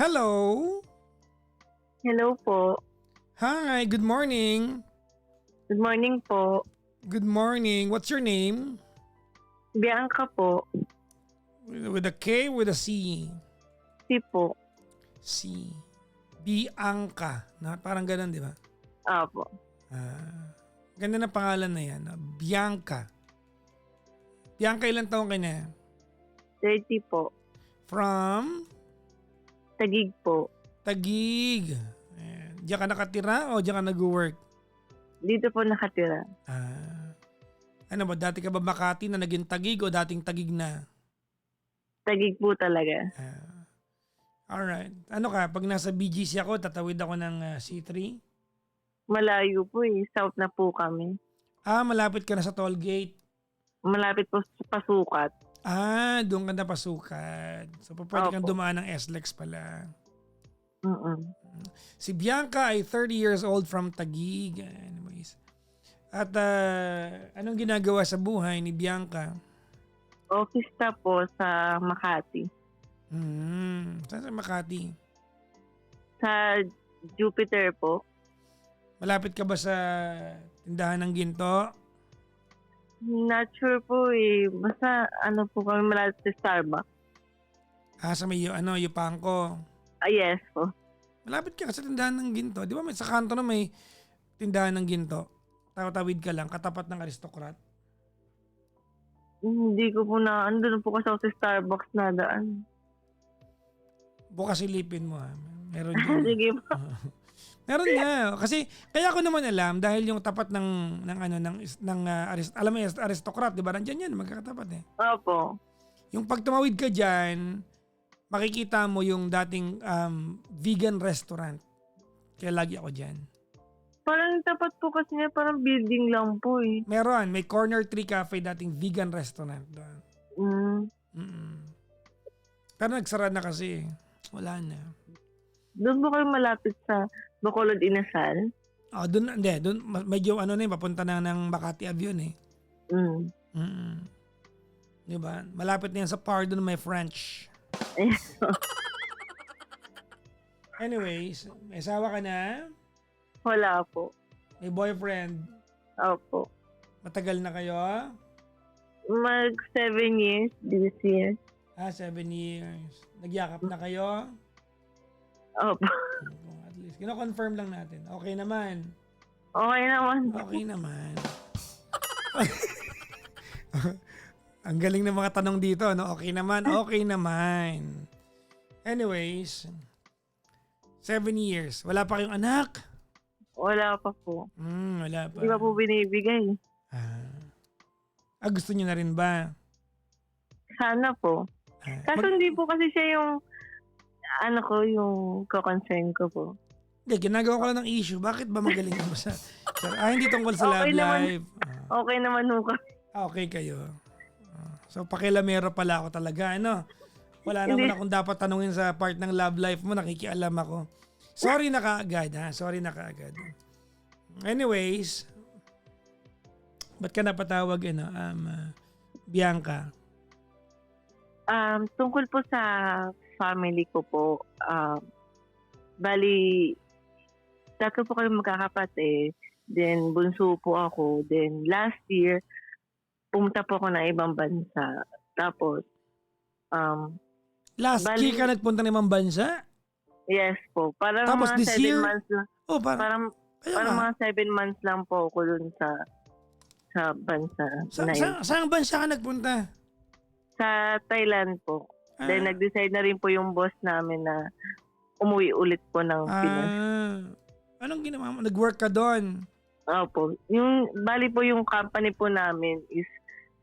Hello? Hello po. Hi, good morning. Good morning po. Good morning. What's your name? Bianca po. With a K, with a C? Si po. C. Bianca. Parang ganun, di ba? Apo. Ganda na pangalan na yan. Bianca. Bianca, ilang taong ka na? 30 po. From? Tagig po. Tagig. Diyan ka nakatira o diyan ka nag-work? Dito po nakatira. Ano ba, dati ka ba Makati na naging Tagig o dating Tagig na? Tagig po talaga. Alright. Ano ka, pag nasa BGC ako, tatawid ako ng C3? Malayo po eh. South na po kami. Malapit ka na sa toll gate. Malapit po sa pasukat. Doon ka na pasukat. So, pwede kang Opo. dumaan ng SLEX pala. Mm-mm. Si Bianca ay 30 years old from Taguig. Anyways. At anong ginagawa sa buhay ni Bianca? Office na po sa Makati. Saan sa Makati? Sa Jupiter po. Malapit ka ba sa tindahan ng ginto? Not sure po eh. Basta ano po kami malapit sa Starbucks. Sa may Yupangko. Yes po. Malapit ka sa tindahan ng ginto. Di ba sa kanto na may tindahan ng ginto? Tawid ka lang, katapat ng aristokrat. Hindi ko po na, andun po kasi ako sa Starbucks na daan. Bukas silipin mo ha. Meron dyan. Sige po. Meron nga. Kasi kaya ko naman alam dahil yung tapat ng alam mo yung aristokrat, di ba? Nandiyan yan, magkakatapat eh. Opo. Yung pag tumawid ka dyan, makikita mo yung dating vegan restaurant. Kaya lagi ako dyan. Parang tapat po kasi niya, parang building lang po eh. Meron, may Corner 3 Cafe, dating vegan restaurant doon. Pero nagsara na kasi. Wala na. Doon po kayo malapit sa Bacolod Inasal? Doon medyo papunta na ng Makati Avion eh. Di ba? Malapit na yan sa Pardon My French. Anyways, may asawa ka na? Wala po. May boyfriend? Opo. Matagal na kayo? Mag 7 years this year. 7 years. Nagyakap na kayo? Opo. At least, kino-confirm lang natin. Okay naman. Okay naman. Okay naman. Ang galing ng mga tanong dito, no? Okay naman, okay naman. Anyways, 7 years. Wala pa kayong anak? Wala pa po. Wala pa. Hindi pa po binibigay. Gusto niyo na rin ba? Sana po. Kaso hindi po kasi siya yung yung ko-concern ko po. Hindi, ginagawa ko lang ng issue. Bakit ba magaling mo sa... hindi tungkol sa love life. Okay naman ho kami. Okay kayo. So, pakilamero pala ako talaga, ano? Wala naman akong dapat tanungin sa part ng love life mo. Nakikialam ako. Sorry na kaagad, ha? Sorry na kaagad. Anyways, ba't ka napatawag, Bianca? Tungkol po sa family ko po, bali, 3 po kayo magkakapatid. Then, bunso po ako. Then, last year, pumunta po ako ng ibang bansa. Tapos, last year ka nagpunta ng ibang bansa? Yes po. Parang tapos mga this 7 year? months lang. Parang mga 7 months lang po ako dun sa bansa. Saan bansa ka nagpunta? Sa Thailand po. Then nag-decide na rin po yung boss namin na umuwi ulit po ng Pinas. Anong ginawa mo? Nag-work ka doon? Opo. Bali po yung company po namin is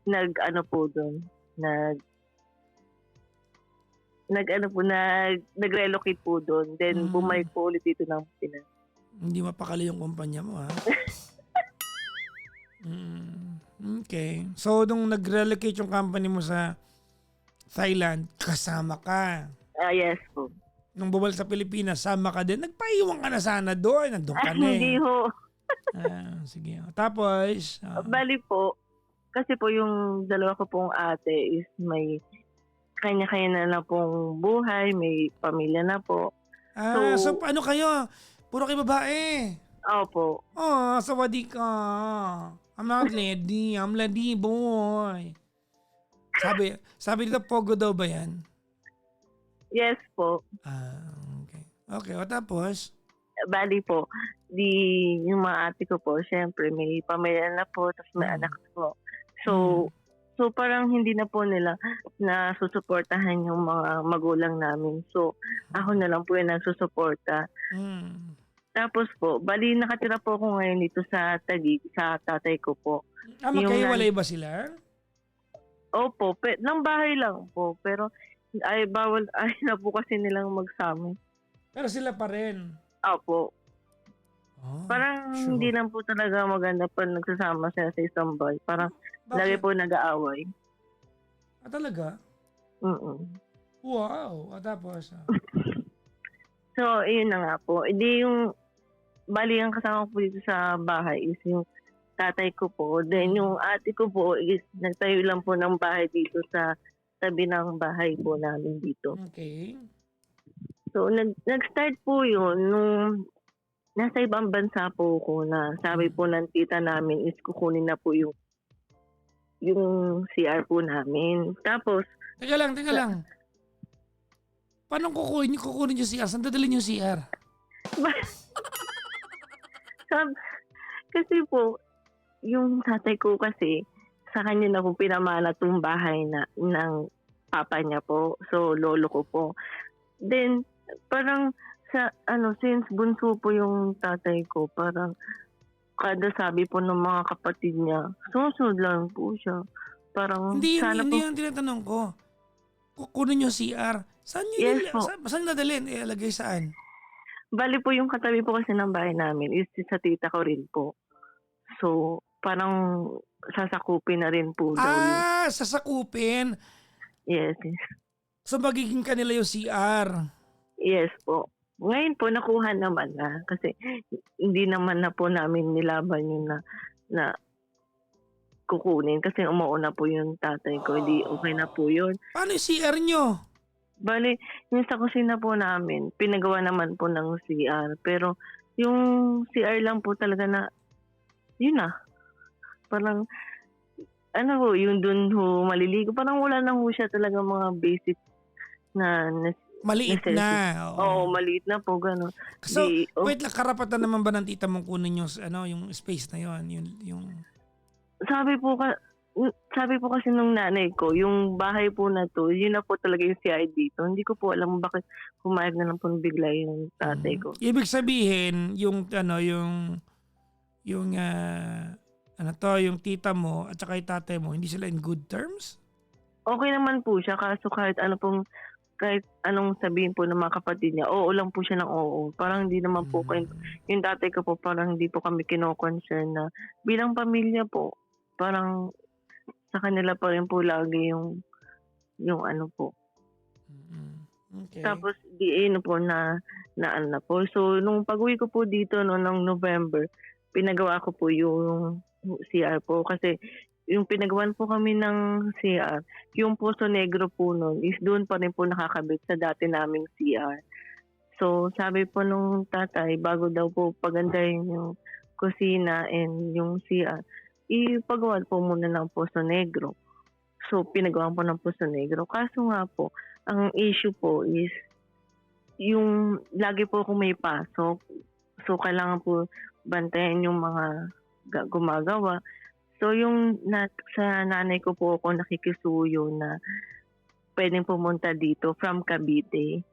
nag-relocate po doon. Then bumalik po ulit dito ng Pinas. Hindi mapakali yung kumpanya mo, ha? Okay. So, nung nag-relocate yung company mo sa Thailand, kasama ka. Yes po. Nung bumalik sa Pilipinas, sama ka din. Nagpaiwan ka na sana doon. Nandun ka na Hindi ho. Sige. Tapos? Bali po, kasi po yung dalawa ko pong ate is may kanya-kanya na pong buhay, may pamilya na po. So So, ano kayo? Puro kayo babae? opo. Sawadee ka. I'm not lady. I'm lady boy. Sabi dito, pogo daw ba yan? Yes po. Okay. Okay, o tapos? Bali po, yung mga ate ko po, syempre may pamilya na po, tapos may Mm. anak po. So, Mm. so parang hindi na po nila na susuportahan yung mga magulang namin. So, ako na lang po yung nagsusuporta. Mm. Tapos po, bali nakatira po ako ngayon dito sa Taguig, sa tatay ko po. Yung Magkahiwalay ba sila? opo, ng bahay lang po. Pero ay bawal ay na po kasi nilang magsama. Pero sila pa rin. Opo. Parang hindi Sure. lang po talaga maganda pag nagsasama sila sa isang bahay. Parang lagi Bakit? po nag-aaway. Talaga? Mm. Wow. O tapos? So, yun na nga po. Hindi yung bali ang kasama ko po dito sa bahay is yung tatay ko po. Then yung ate ko po is nagtayo lang po ng bahay dito sa tabi ng bahay po namin dito. Okay. So, nag-start po yun nung nasa ibang bansa po ko na sabi po ng tita namin is kukunin na po yung CR po namin. Tapos, Teka lang. Paano kukunin yung CR? Saan dadalhin yung CR? kasi po, yung tatay ko kasi, sa kanya na po pinamana tong bahay na ng papa niya po. So, lolo ko po. Then, parang since bunso po yung tatay ko, parang kada sabi po ng mga kapatid niya, susunod lang po siya. Parang Hindi sana po, yung tinatanong ko. Kukunin yung CR. Saan yes po. saan dadalhin? Ilagay saan? Bali po yung katabi po kasi ng bahay namin is sa tita ko rin po. So, parang sasakupin na rin po daw yun. Sasakupin. Yes. So magiging kanila yung CR. Yes po. Ngayon po, nakuha naman na. Kasi hindi naman na po namin nilaban yun na kukunin. Kasi umuuna po yung tatay ko. Hindi okay na po yun. Paano yung CR nyo? Bali, yung sa kusina po namin, pinagawa naman po ng CR. Pero yung CR lang po talaga na, yun na. Parang, yung dun ho maliligo. Parang wala na ho siya talaga mga basic na Maliit necessity. na. Oo, maliit na po, gano'n. So, wait lang, karapatan naman ba ng tita mong kunin yung space na yon, yung Sabi po kasi nung nanay ko, yung bahay po na to, yun na po talaga yung CR dito. Hindi ko po alam bakit pumayag na lang po bigla yung tatay ko. Ibig sabihin, yung yung tita mo at saka yung tatay mo, hindi sila in good terms? Okay naman po siya, kaso kahit anong sabihin po ng mga kapatid niya, oo lang po siya ng oo. Parang hindi naman po yung tatay ko po, parang hindi po kami kino-concern na bilang pamilya po, parang sa kanila pa rin po lagi yung ano po. Okay. Tapos po na ano na po. So nung pag-uwi ko po dito noong November, pinagawa ko po yung CR po kasi yung pinagawan po kami ng CR, yung Poso Negro po nun is doon pa rin po nakakabit sa dati naming CR. So sabi po nung tatay, bago daw po pagandahin yung kusina and yung CR, ipagawa po muna ng Poso Negro. So pinagawa po ng Poso Negro. Kaso nga po, ang issue po is yung lagi po kung may pasok. So kailangan po bantayan yung mga gumagawa. So yung sa nanay ko po ako nakikisuyo na pwedeng pumunta dito from Cavite.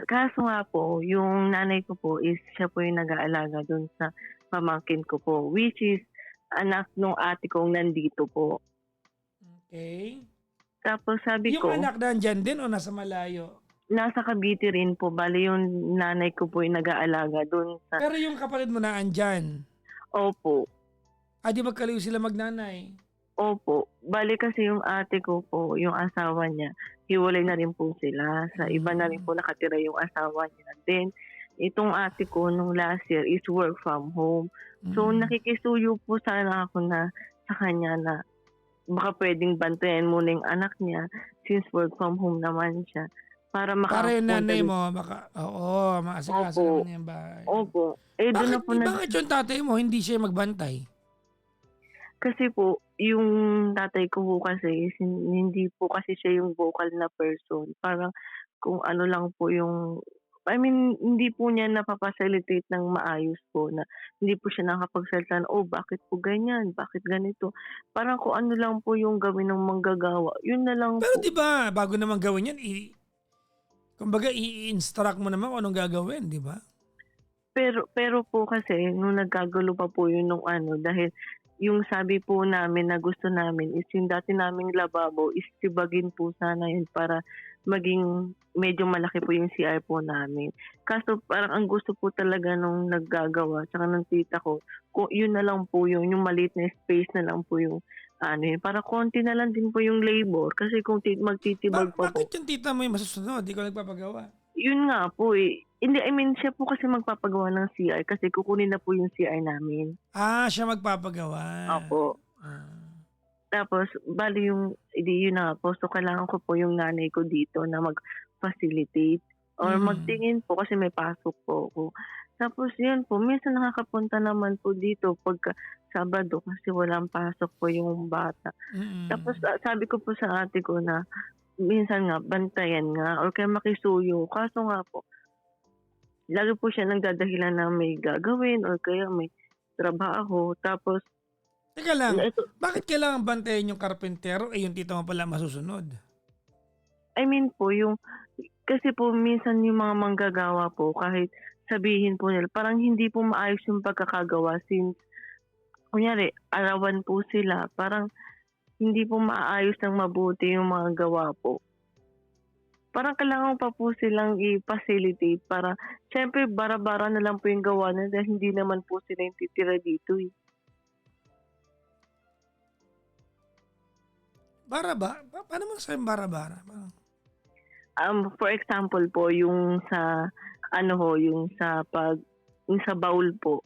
Kaso nga po, yung nanay ko po is siya po yung nag-aalaga doon sa pamangkin ko po, which is anak nung ate kong nandito po. Okay. Tapos sabi Yung ko, anak nandyan din o nasa malayo? nasa Cavite rin po. Bali yung nanay ko po yung nag-aalaga doon sa... Pero yung kapatid mo na andyan? Opo. Di magkalayo sila magnanay? Opo. Bali kasi yung ate ko po, yung asawa niya, hiwalay na rin po sila. Sa iba na rin po nakatira yung asawa niya. Then, itong ate ko nung last year is work from home. So, nakikisuyo po sana ako na sa kanya na baka puwedeng bantayan muna yung anak niya since work from home naman siya para Para yung makapunta nanay din. mo baka oo, maasikaso naman Opo, niya yung bahay. opo. Eh, do'n na po Bakit yung tatay mo hindi siya magbantay? kasi po yung tatay ko po kasi is hindi po kasi siya yung vocal na person. Parang kung ano lang po yung I mean, hindi po niya napa-facilitate ng maayos po na hindi po siya nakakapagsalita na, "Oh, bakit po ganyan? Bakit ganito?" Parang kung ano lang po yung gawin ng manggagawa, yun na lang Pero po. 'di ba, bago naman gawin yan kumbaga i-instruct mo naman kung anong gagawin, 'di ba? Pero po kasi nung nagkagulo pa po yun nung ano dahil yung sabi po namin na gusto namin is yung dati naming lababo is tibagin po sana yun para maging medyo malaki po yung CR po namin. Kaso parang ang gusto po talaga nung naggagawa tsaka ng tita ko, kung yun na lang po yung maliit na space na lang po yung ano yun, para konti na lang din po yung labor kasi kung magtitibag pa Bakit po. yung tita mo yung masusunod, 'di ko nagpapagawa? Yun nga po, eh. Hindi, I mean siya po kasi magpapagawa ng CR kasi kukunin na po yung CR namin. Siya magpapagawa. Opo. Ah, Tapos bale yung yun na nga po, so kailangan ko po yung nanay ko dito na mag-facilitate or mm. magtingin po kasi may pasok po ako. Tapos yun po, minsan nakakapunta naman po dito pagka Sabado kasi walang pasok po yung bata. Tapos, Mm. sabi ko po sa ate ko na minsan nga bantayan nga or kaya makisuyo. Kaso nga po, lagi po siya nagdadahilan na may gagawin or kaya may trabaho. Tapos, Teka lang, ito, bakit kailangan bantayan yung karpentero, yung tita mo pala masusunod? I mean po, yung, kasi po minsan yung mga manggagawa po, kahit sabihin po nila, parang hindi po maayos yung pagkakagawa since, kunyari, arawan po sila, parang hindi po maayos ng mabuti yung mga gawa po. Parang kailangan pa po silang i-facilitate para siyempre bara-bara na lang po yung gawa nila dahil hindi naman po sila yung titira dito, eh. Paano mo nasabing bara-bara? Parang For example po yung sa ano ho, yung sa bowl po.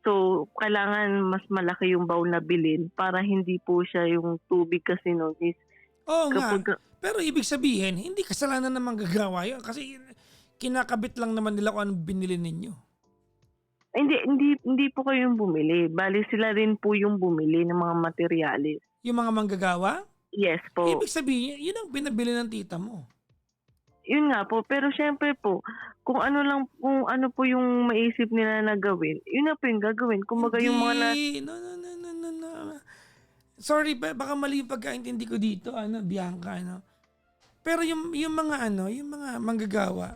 So, kailangan mas malaki yung bowl na bilhin para hindi po siya yung tubig kasi nun is oo nga, kapag pero ibig sabihin hindi kasalanan ng manggagawa yun kasi kinakabit lang naman nila kung anong binili ninyo. hindi po kayo yung bumili, bale sila rin po yung bumili ng mga materyales. Yung mga manggagawa, Yes po. ibig sabihin yun ang binabili ng tita mo. Yun nga po, pero siyempre po, kung ano po yung maisip nila na gawin, yun na po yung gagawin. Kumbaga yung mga na Hindi, no, no, no, no, no, no. Sorry, baka mali yung pagkaintindi ko dito, Bianca, Pero yung mga yung mga manggagawa,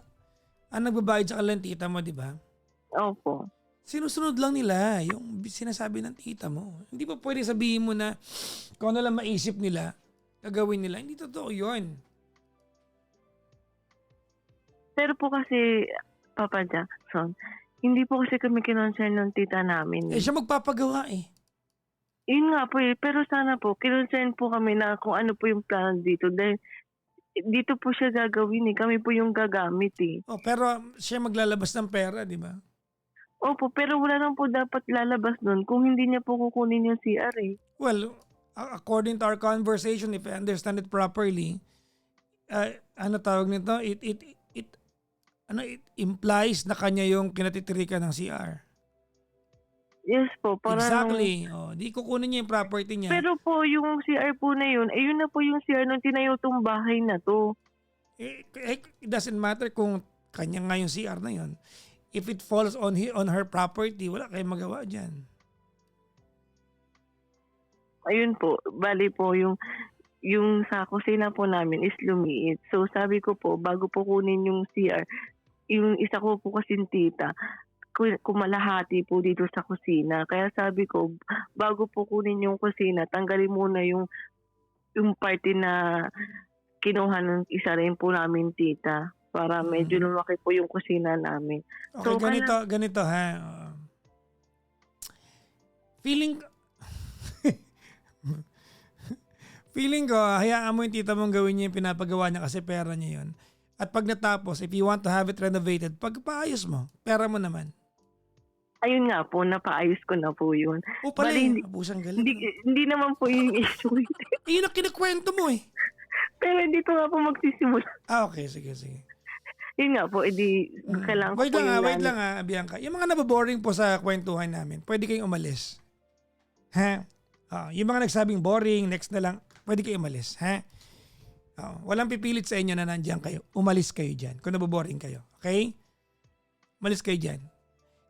ang nagbabayad sa kanilang tita mo, di ba? opo. Sinusunod lang nila yung sinasabi ng tita mo. Hindi pa pwede sabihin mo na kung ano lang maisip nila, gagawin nila. Hindi totoo yun. Pero po kasi, Papa Jackson, hindi po kasi kami kinonsen ng tita namin, eh. Siya magpapagawa eh. Yun nga po, eh, pero sana po kinonsen po kami na kung ano po yung plano dito dahil dito po siya gagawin, eh, kami po yung gagamit, eh. Oh, pero siya maglalabas ng pera, di ba? Opo, pero wala lang po dapat lalabas dun kung hindi niya po kukunin yung CR, eh. Well, according to our conversation, if I understand it properly, ano tawag nito? It implies na kanya yung kinatitirikan ng CR. Yes po, para nung Exactly. Oh, di kukunin niya yung property niya. pero po yung CR po na yun, eh, yun na po yung CR nung tinayutong bahay na 'to. It doesn't matter kung kanya nga yung CR na yun. If it falls on her property, wala kayong magawa diyan. Ayun po, bale po yung sa kusina po namin is lumiit. So sabi ko po, bago po kunin yung CR, yung isa ko po kasing tita, kumalahati po dito sa kusina. Kaya sabi ko, bago po kunin yung kusina, tanggalin muna yung party na kinuha ng isa rin po namin tita para medyo Mm. lumaki po yung kusina namin. Okay, So, ganito ha. Feeling feeling ko, hayaan mo yung tita mong gawin niya yung pinapagawa niya kasi pera niya yun. At pag natapos, if you want to have it renovated, pagpaayos mo, pera mo naman. Ayun nga po, napaayos ko na po yun. O pala Bali, hindi, abusang galing. hindi, hindi naman po yung issue. Yun ang kinikwento mo eh. Pero dito nga po magsisimula. Okay, sige, sige. Yun nga po, edi kailangan ko Wait po lang yung wait nanay. lang Bianca. Yung mga naboboring po sa kwentuhan namin, pwede kayong umalis. Ha? Yung mga nagsabing boring, next na lang, pwede kayong umalis. Ha? Walang pipilit sa inyo na nandiyan kayo. Umalis kayo dyan kung naboboring kayo. Okay? Umalis kayo dyan.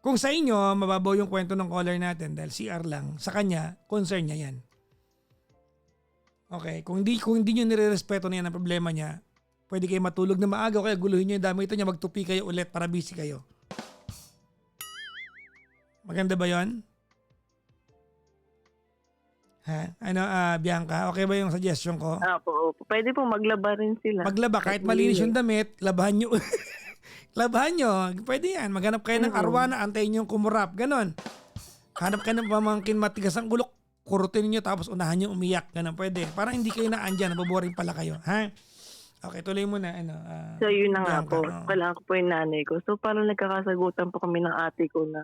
Kung sa inyo, mababaw yung kwento ng caller natin dahil CR lang, sa kanya, concern niya yan. Okay? Kung hindi nyo nire-respeto na yan ang problema niya, pwede kayo matulog na maaga o kaya guluhin nyo yung dami ito niya, magtupi kayo ulit para busy kayo. Maganda ba yon? Ha? Ano, Bianca, okay ba yung suggestion ko? Opo. Pwede po maglaba rin sila. Maglaba, kahit malinis yung damit, labahan nyo. Labahan nyo. Pwede yan. Maghanap kayo ng arwana, antayin nyo yung kumurap. Ganon. Hanap kayo ng pamangkin matigas ang gulok, kurutin nyo tapos unahan nyo umiyak. Ganon, pwede. Parang hindi kayo na andyan, naboboring pala kayo. Ha? Okay, tuloy mo na. So yun na nga Bianca, po, kailangan ko po yung nanay ko. So parang nagkakasagutan po kami ng ate ko na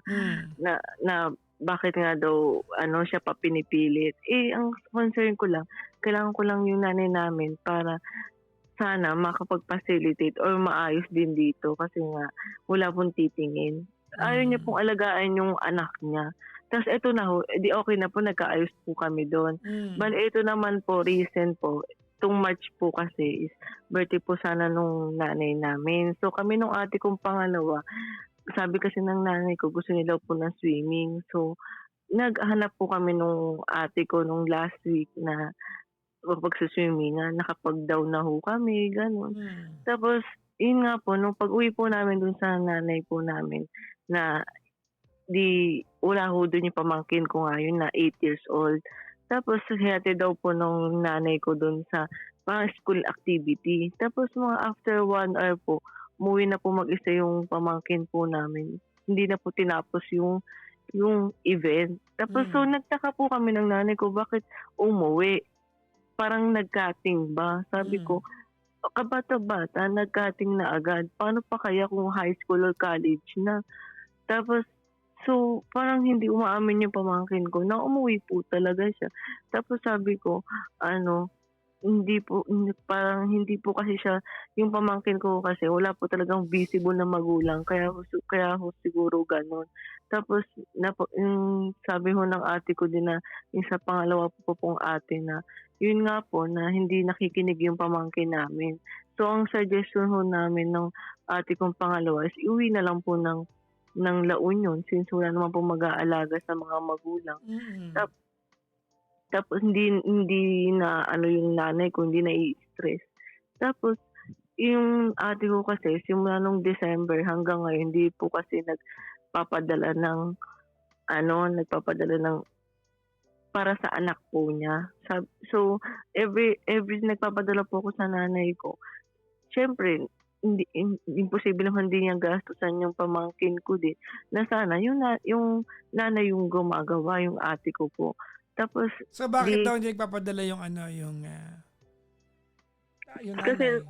bakit nga daw siya pa pinipilit. Ang concern ko lang, kailangan ko lang yung nanay namin para sana makapag-facilitate or maayos din dito kasi nga wala pong titingin. Ayaw niya pong alagaan yung anak niya. Tapos ito na ho, di okay na po, nagkaayos po kami doon. Bali ito naman po, recent po, itong March po kasi is birthday po sana nung nanay namin. So kami nung ate kong pangalawa, sabi kasi ng nanay ko gusto nila po ng swimming. So naghanap po kami nung ate ko nung last week na pag-swimming na nakapag-down na ho kami, gano'n. Tapos, yun nga po, nung pag-uwi po namin dun sa nanay po namin, na wala ho dun yung pamangkin ko nga yun na 8 years old. Tapos, hiyate daw po nung nanay ko dun sa parang school activity. Tapos, mga after 1 hour po, umuwi na po mag-isa yung pamangkin po namin. Hindi na po tinapos yung event. Tapos, so, nagtaka po kami ng nanay ko, bakit umuwi? Parang nag-cutting ba? Sabi ko, kabata-bata, nag-cutting na agad. Paano pa kaya kung high school or college na? Tapos, so parang hindi umaamin yung pamangkin ko na umuwi po talaga siya. Tapos sabi ko, parang hindi po kasi siya, yung pamangkin ko kasi wala po talagang visible na magulang. Kaya ho siguro ganun. Tapos, yung sabi ho ng ate ko din na, yung sa pangalawa po pong ate na, yun nga po na hindi nakikinig yung pamangkin namin. So, ang suggestion ho namin ng ate kong pangalawa is iuwi na lang po ng La Union since wala naman po mag-aalaga sa mga magulang. Tapos, hindi na yung nanay ko, hindi na i-stress. Tapos, yung ate ko kasi, simula nung December hanggang ngayon, hindi po kasi nagpapadala ng para sa anak po niya. So, every nagpapadala po ako sa nanay ko. Siyempre, imposible naman din niyang gastusan yung pamangkin ko din. Na sana, yung nanay yung gumagawa, yung ate ko po. Tapos, so bakit daw hindi nagpapadala yung yung kasi, nanay?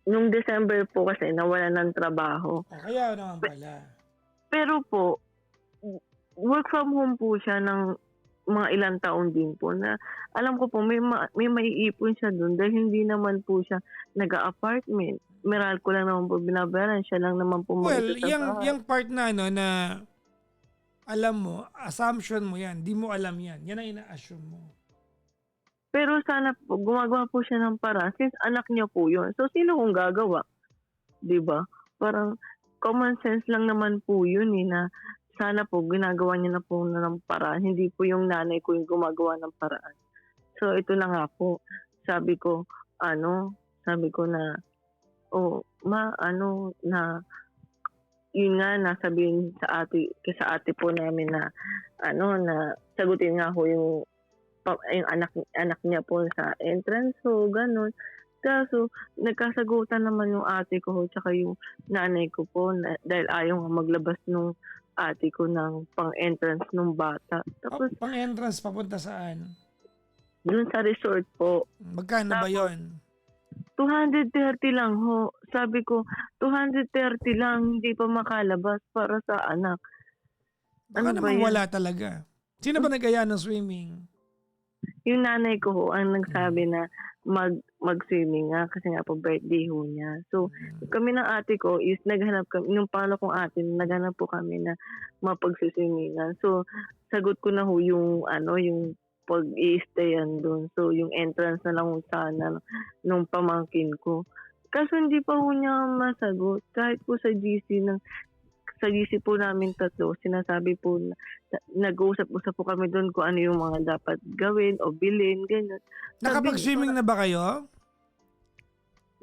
nung December po kasi nawala ng trabaho. Kaya naman pala. Pero po, work from home po siya ng mga ilang taon din po na alam ko po may maiipon siya doon dahil hindi naman po siya nag-apartment. Meral ko lang naman po binabayaran, siya lang naman po Well, yung part na na alam mo, assumption mo yan, di mo alam yan. Yan ang ina-assume mo. Pero sana po, gumagawa po siya ng paraan since anak niya po yun. So, sino kung gagawa? Diba? Parang common sense lang naman po yun na sana po ginagawa niya na po ng paraan. Hindi po yung nanay ko yung gumagawa ng paraan. So, ito na nga po. Sabi ko na, yun nga, nasabihin sa ate po namin na, na sagutin nga ho yung anak niya po sa entrance. So, ganun. Kaso, nagkasagutan naman yung ate ko tsaka yung nanay ko po dahil ayaw nga maglabas nung ate ko ng pang-entrance nung bata. Tapos, pang-entrance, papunta saan? Dun sa resort po. Magkano ba yon? 230 lang ho. Sabi ko, 230 lang, hindi pa makalabas para sa anak. Baka Ano ba naman yan? wala talaga. Sino ba nag-aya ng swimming? Yung nanay ko ho ang Mm. nagsabi na mag-swimming nga kasi nga po birthday ho niya. So, Mm. kami ng ate ko is naghanap kami, nung pangalawa kong ate, naghanap po kami na mapag-swimming. So, sagot ko na ho yung yung pag-i-stayan doon. So, yung entrance na lang ho sana nung pamangkin ko. Kaso hindi pa ho niya masagot. Kahit po sa GC po namin tatlo, sinasabi po na nag-uusap-usap po kami doon kung ano yung mga dapat gawin o bilhin, ganyan. Nakapag-swimming na ba kayo?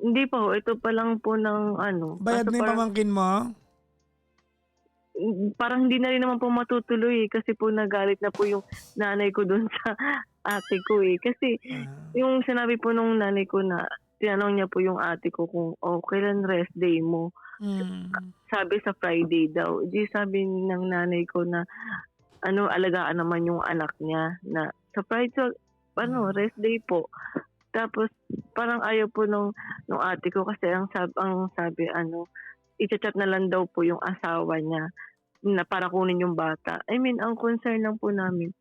Hindi pa ho, ito pa lang po ng Bayad kaso na yung pamangkin mo? parang hindi na rin naman po matutuloy kasi po nagalit na po yung nanay ko doon sa ate ko Kasi Ah. yung sinabi po nung nanay ko na tinanong niya po yung ate ko kung kailan rest day mo. Mm. Sabi sa Friday daw. Di sabi ng nanay ko na alagaan naman yung anak niya na sa Friday, rest day po. Tapos parang ayaw po nung ate ko kasi ang sabi i-chat na lang daw po yung asawa niya na para kunin yung bata. I mean, ang concern lang po namin,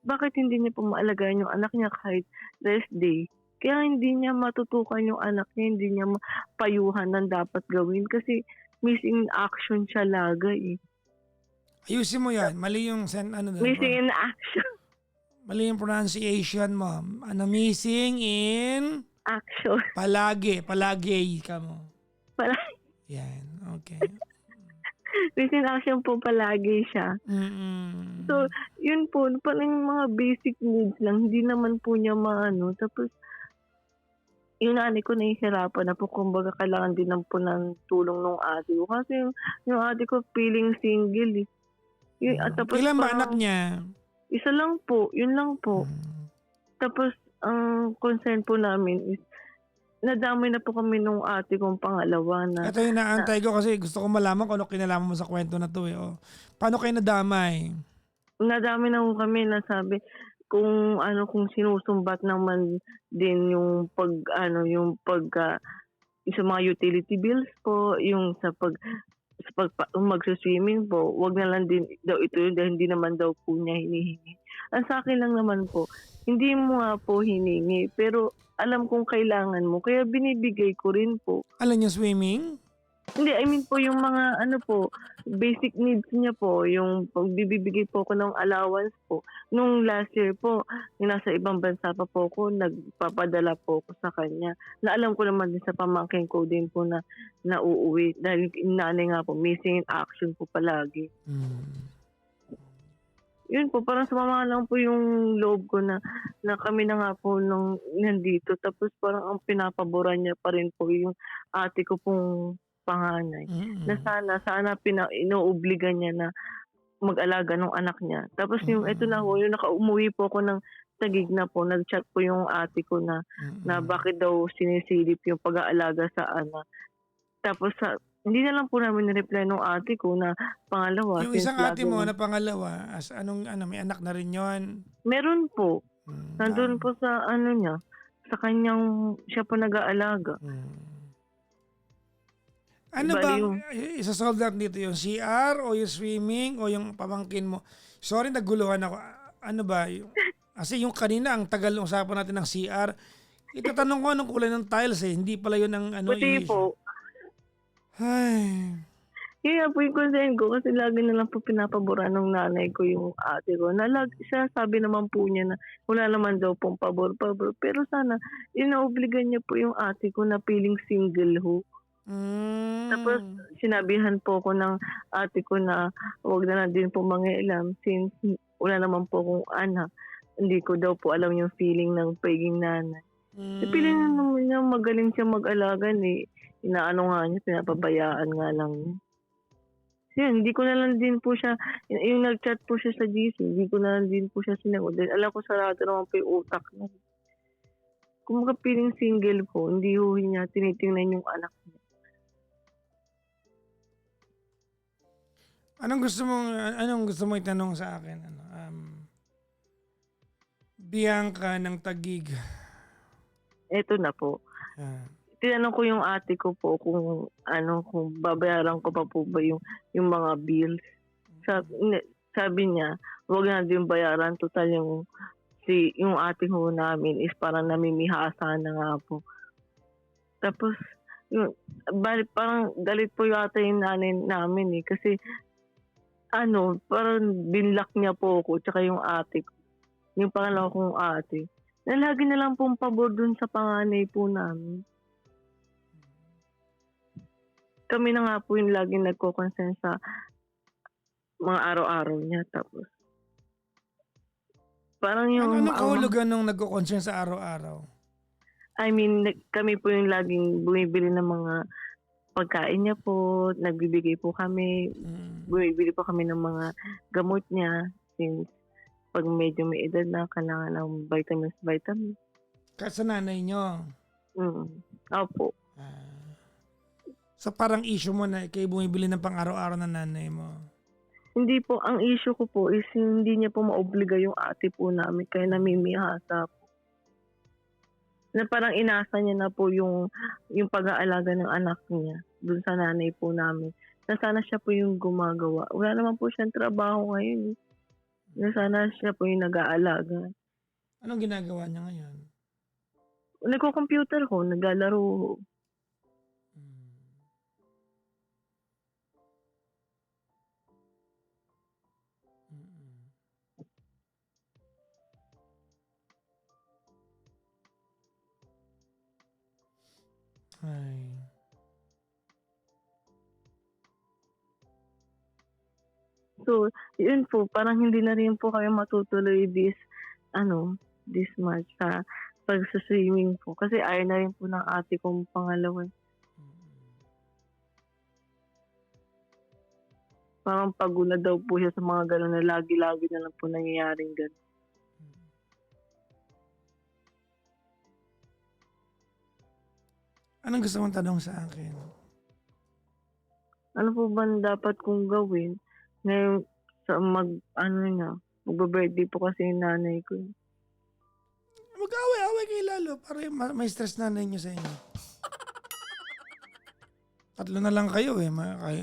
bakit hindi niya po maalagaan yung anak niya kahit rest day? Kaya hindi niya matutukan yung anak niya, hindi niya payuhan ng dapat gawin kasi missing in action siya lagay Ayusin mo yan. Mali yung Missing in action. mali yung pronunciation mo. Missing in Action. palagi ka mo. Palagi. Yan, okay. Missing in action po palagi siya. Mm-mm. So, yun po, parang mga basic needs lang, hindi naman po niya Tapos, yung nanay ko nahihirapan na po, kumbaga kailangan din po ng tulong ng ate ko. Kasi yung ate ko feeling single Tapos Ilan ba parang anak niya? isa lang po, yun lang po. Mm. Tapos, ang concern po namin is, nadamay na po kami nung ate kong pangalawa na Ito yung naantay ko kasi gusto ko malaman kung ano kinalaman mo sa kwento na to Paano kayo nadamay? nadami na po kami na sabi kung sinusumbat naman din yung sa mga utility bills po, yung sa magsa-swimming po, wag na lang din daw ito yun dahil hindi naman daw po niya hinihingi. Ang sa akin lang naman po, hindi mo nga po hiningi, pero alam kong kailangan mo, kaya binibigay ko rin po. Alam niyo swimming? Hindi, I mean po yung mga basic needs niya po, yung pagbibigay po ko ng allowance po. Nung last year po, yung nasa ibang bansa pa po ko, nagpapadala po ko sa kanya. Na alam ko naman din sa pamangkin ko din po na uuwi. Dahil nanay nga po, missing in action po palagi. Yun po, parang sumama lang po yung loob ko na kami na nga po nung nandito. Tapos parang ang pinapaboran niya pa rin po yung ate ko pong panganay. Na sana inuobliga niya na mag-alaga ng anak niya. Tapos yung ito na ho, yung umuwi po ako ng Taguig na po, nag-chat po yung ate ko na bakit daw sinisilip yung pag-aalaga sa anak. Tapos hindi na lang po namin ni-reply ng ate ko na pangalawa. Yung isang ate mo na pangalawa, may anak na rin yon? Meron po. Nandun po sa niya, sa kanyang, siya po nag-aalaga. Ano ba, isa-solve natin dito yung CR o yung swimming o yung pamangkin mo? Sorry, naguluhan ako. Ano ba? Kasi yung kanina, ang tagal ng usapan natin ng CR. Itatanong ko anong kulay ng tiles hindi pala yun ang Puti po. Ay. Yun po yung concern ko kasi lagi na lang po pinapabora ng nanay ko yung ate ko. Siya sabi naman po niya na wala naman daw pong pabor. Pero sana, inaobligan niya po yung ate ko na feeling single ho. Tapos sinabihan po ko ng ate ko na huwag na din po mangialam since wala naman po akong anak. Hindi ko daw po alam yung feeling ng pagiging nanay. Feeling naman niya magaling siya mag-alaga inaano nga niya, pinapabayaan nga lang niya. Yun, hindi ko na lang din po siya, yung nag-chat po siya sa GC, hindi ko na lang din po siya sinagot. Dahil alam ko sarado naman po yung utak niya. Kung feeling single ko, hindi ho niya tinitingnan yung anak niya. Anong gusto mo itanong sa akin? Bianca ng Taguig. Eto na po. Tinanong ko yung ate ko po kung babayaran ko pa po ba yung mga bills. sabi niya, wag na din bayaran total yung ate ho namin is parang namimihasa na nga po. Tapos, parang galit po yata yung nanay namin eh. Kasi, parang binlock niya po ako, tsaka yung ate ko. Yung pangalawa kong ate. Na lagi na lang pong pabor dun sa panganay po namin. Kami na nga po yung laging nagko-concern sa mga araw-araw niya. Tapos, parang yung... Anong kahulugan nung nagko-concern sa araw-araw? I mean, kami po yung laging bumibili ng mga pagkain niya po, nagbibigay po kami, bumibili po kami ng mga gamot niya since pag medyo may edad na, kailangan ng vitamins. Sa nanay nyo? Opo. So parang issue mo na kayo bumibili ng pang-araw-araw ng nanay mo? Hindi po, ang issue ko po is hindi niya po maobliga yung ate po namin, kaya namimihasa po. Na parang inasa niya na po yung pag-aalaga ng anak niya dun sa nanay po namin. Na sana siya po yung gumagawa. Wala naman po siyang trabaho ngayon. Na sana siya po yung nag-aalaga. Anong ginagawa niya ngayon? Nagko-computer ho, naglalaro ho. Ay. So, yun po, parang hindi na rin po kami matutuloy this March sa pag-swimming po. Kasi ayaw na rin po ng ate kong pangalawa. Parang pagod na daw po siya sa mga gano'n na lagi-lagi na lang po nangyayaring gano'n. Anong gusto mong tanong sa akin? Ano po ba dapat kong gawin ngayon sa magbe-birthday po kasi yung nanay ko. Mag-away-away kayo lalo para may stress nanay niyo sa inyo. Tatlo na lang kayo eh.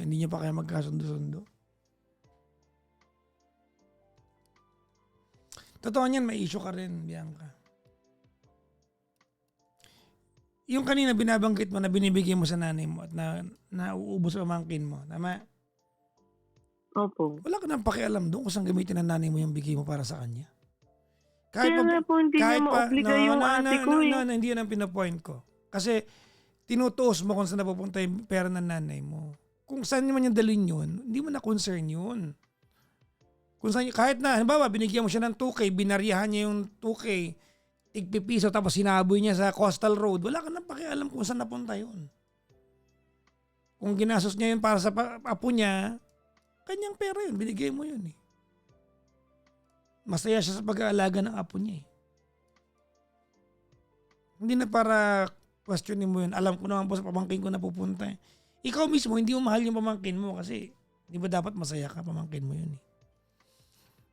Hindi niyo pa kayo magkasundo-sundo. Totoo niyan, may issue ka rin, Bianca. Yung kanina binabanggit mo na binibigay mo sa nanay mo at nauubos sa pamangkin mo. Tama? Opo. Wala ka nang pakialam doon kung saan gamitin ng nanay mo yung bigay mo para sa kanya. Kaya nga po hindi niya ma-obliga yung ate ko eh. Hindi yan ang pinapoint ko. Kasi tinutuos mo kung saan napupunta yung pera ng nanay mo. Kung saan naman yung dalhin yun, hindi mo na concern yun. Kung saan, kahit na, halimbawa, binigyan mo siya ng 2K, binariyahan niya yung 2K, tigpipiso tapos sinaboy niya sa coastal road, wala ka nang pakialam kung saan napunta yun. Kung ginastos niya yun para sa apo niya, kanyang pera yun, binigay mo yun eh. Masaya siya sa pag-aalaga ng apo niya eh. Hindi na para questionin mo yun. Alam ko naman po sa pamangkin ko na pupunta eh. Ikaw mismo, hindi mo mahal yung pamangkin mo kasi di ba dapat masaya ka, pamangkin mo yun eh.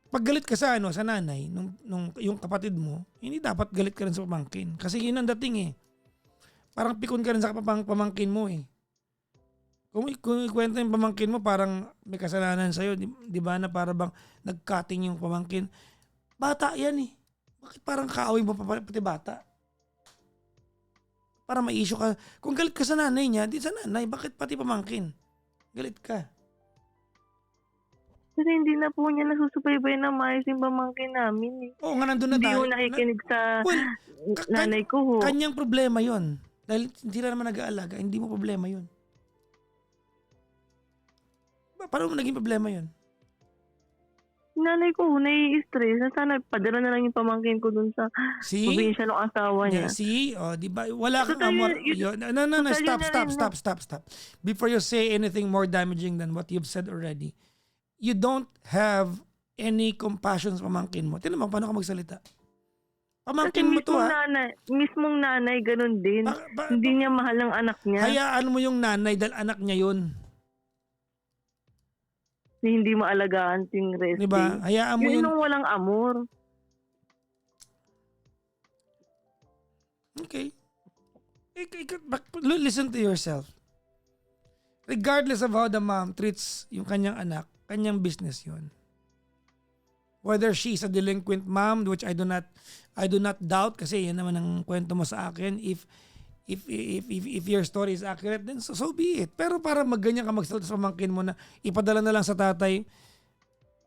Pag galit ka sa nanay, nung yung kapatid mo, hindi dapat galit ka rin sa pamangkin. Kasi yun ang dating eh. Parang pikon ka rin sa pamangkin mo eh. Kung ikwento yung pamangkin mo, parang may kasalanan sa'yo. Di ba na para bang nag-cutting yung pamangkin? Bata yan eh. Bakit parang kaaway mo pati bata? Para may issue ka. Kung galit ka sa nanay niya, di sa nanay, bakit pati pamangkin? Galit ka. Kasi hindi na po niya nasusubaybay na maayos yung pamangkin namin eh. Oo nga, nandun na tayo. Hindi ko nakikinig sa nanay ko ho. Kanyang problema yon. Dahil hindi na naman nag-aalaga, hindi mo problema yon. Paano mo naging problema yon? Nanay ko, nai-stress. Sana padala na lang yung pamangkin ko dun sa probinsya ng asawa niya. Yeah, see? O, di ba? Wala kang amor. No. Stop. Before you say anything more damaging than what you've said already, you don't have any compassion sa pamangkin mo. Tignan mo, paano ka magsalita? Pamangkin mo to ha? Mismong nanay, ganun din. Hindi niya mahal ang anak niya. Hayaan mo yung nanay dahil anak niya yun. Hindi maalagaan ting resting. Diba? Hayaan mo yun. Yun yung walang amor. Okay. Listen to yourself. Regardless of how the mom treats yung kanyang anak, kanyang business yun. Whether she's a delinquent mom, which I do not doubt kasi yan naman ang kwento mo sa akin. If your story is accurate, then so be it. Pero para magganyan ka magsalita sa pamangkin mo na ipadala na lang sa tatay,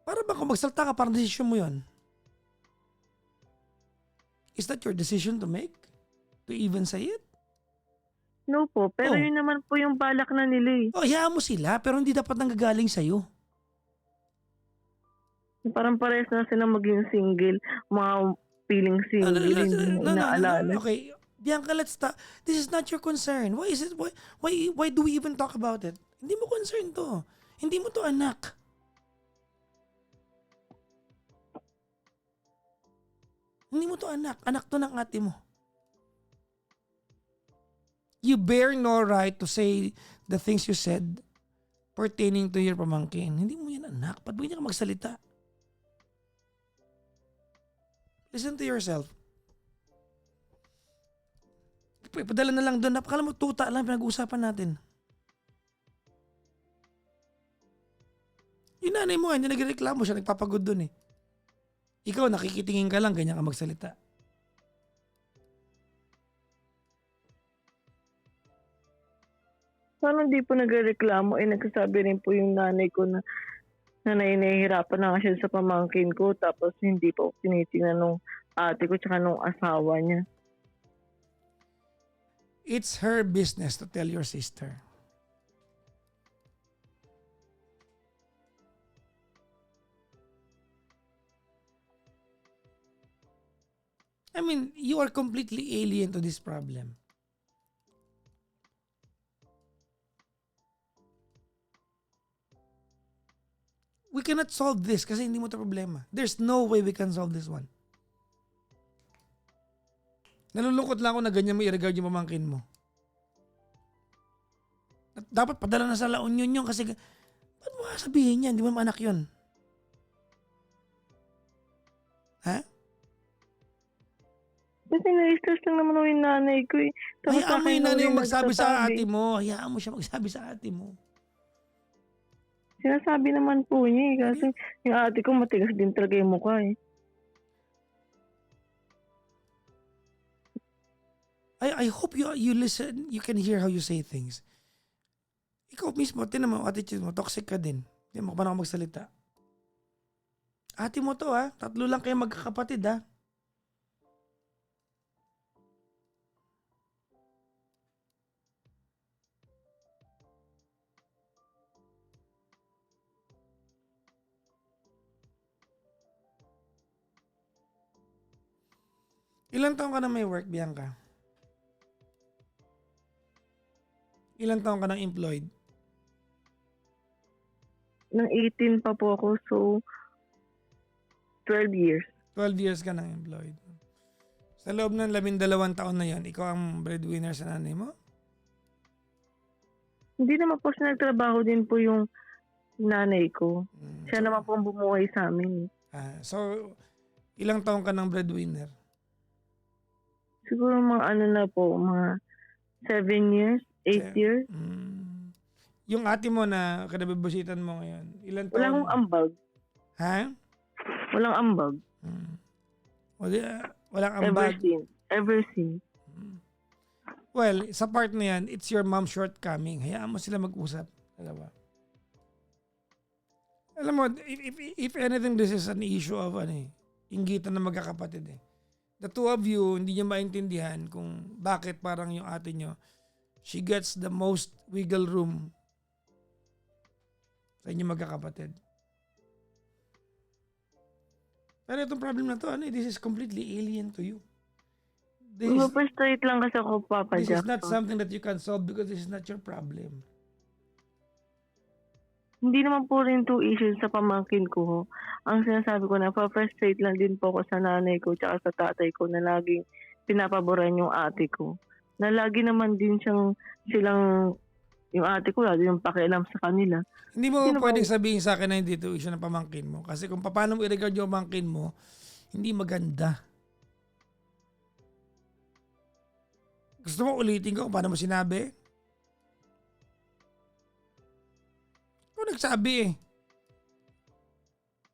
para ba kung magsalita ka, parang desisyon mo yon? Is that your decision to make? To even say it? No po, pero Oh. yun naman po yung balak na nila eh. Hayaan mo sila, pero hindi dapat nanggagaling sa'yo. Parang parehas na sila maging single, mga feeling single, hindi mo inaalala. Okay, Bianca, let's stop. This is not your concern. Why is it? Why do we even talk about it? Hindi mo concern to. Hindi mo to anak. Hindi mo to anak. Anak to ng ate mo. You bear no right to say the things you said pertaining to your pamangkin. Hindi mo yan anak. Ba't hindi ka magsalita? Listen to yourself. Ipadala na lang doon. Napakala mo, tuta lang pinag-uusapan natin. Yung nanay mo, hindi nagreklamo siya, nagpapagod doon eh. Ikaw, nakikitingin ka lang, ganyan ka magsalita. Parang di po nagreklamo, nagsasabi rin po yung nanay ko na nahihirapan na nga siya sa pamangkin ko, tapos hindi po tinitingnan nung ate ko tsaka nung asawa niya. It's her business to tell your sister. I mean, you are completely alien to this problem. We cannot solve this kasi hindi mo ito problema. There's no way we can solve this one. Nalulungkot lang ako na ganyan mo i-regard yung pamangkin mo. At dapat padala na sa La Union yun kasi ba't mo sabihin yan? Di mo naman anak yun. Ha? Kasi na-stress lang naman ako yung nanay ko eh. Tapos Hayaan mo yung nanay yung magsabi sa nagsasabi. ate mo. Hayaan mo siya magsabi sa ate mo. Sinasabi naman po niya eh, kasi yung ate ko matigas din talaga yung mukha eh. I hope you listen, you can hear how you say things. Ikaw mismo, tinan mo, attitude mo, toxic ka din. Hindi mo pa na magsalita. Ate mo to ha, 3 lang kayo magkakapatid ha. Ilang taon ka na may work, Bianca? Ilang taon ka nang employed? Nang 18 pa po ako, so 12 years. 12 years ka nang employed. Sa loob ng 12 taon na yon, ikaw ang breadwinner sa nanay mo? Hindi naman po siya nagtrabaho din po yung nanay ko. Siya naman po ang bumuhay sa amin. So, ilang taon ka ng breadwinner? Siguro mga ano na po, mga 7 years, 8 years. Yung ate mo na kinabibisitan mo ngayon, ilang taon? Wala akong ambag. Ha? Walang ambag. Walang ambag. Ever since. Well, sa part na yan, it's your mom's shortcoming. Hayaan mo sila mag-usap. Dalawa. Alam mo, if anything, this is an issue of inggitan na magkakapatid eh. The two of you, hindi niyo maintindihan kung bakit parang yung ate nyo, she gets the most wiggle room sa inyo magkakapatid. Pero itong problem na to, this is completely alien to you. Frustrate lang kasi ako, Papa This is Jackson. not something that you can solve because this is not your problem. Hindi naman po rin two issues sa pamangkin ko. Ang sinasabi ko na, frustrate lang din po ako sa nanay ko tsaka sa tatay ko na laging pinapaboran yung ate ko. Na lagi naman din silang yung ate ko, lagi yung pakialam sa kanila. Hindi mo pwedeng sabihin sa akin na hindi ito issue ng pamangkin mo. Kasi kung paano mo i-regard yung pamangkin mo, hindi maganda. Gusto mo ulitin ko kung paano mo sinabi? Ikaw nagsabi eh.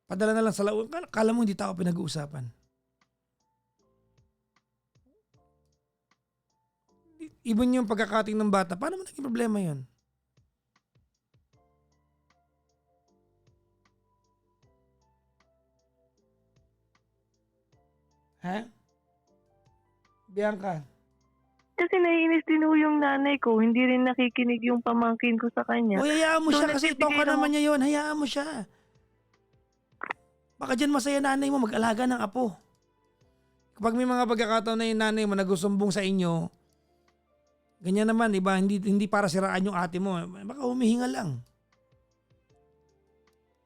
Padala na lang sa laon. Kala mo hindi tao pinag-uusapan. Ibon yung pagkakating ng bata. Paano mo naging problema yun? Ha? Bianca? Kasi naiinis din ho yung nanay ko. Hindi rin nakikinig yung pamangkin ko sa kanya. O hayaan mo So, siya kasi nagbibigay ito ka ng- naman niya yun. Hayaan mo siya. Baka dyan masaya nanay mo mag-alaga ng apo. Kapag may mga pagkakataon na yung nanay mo nagusumbong sa inyo, ganyan naman, diba? Hindi para siraan yung ate mo. Baka humihinga lang.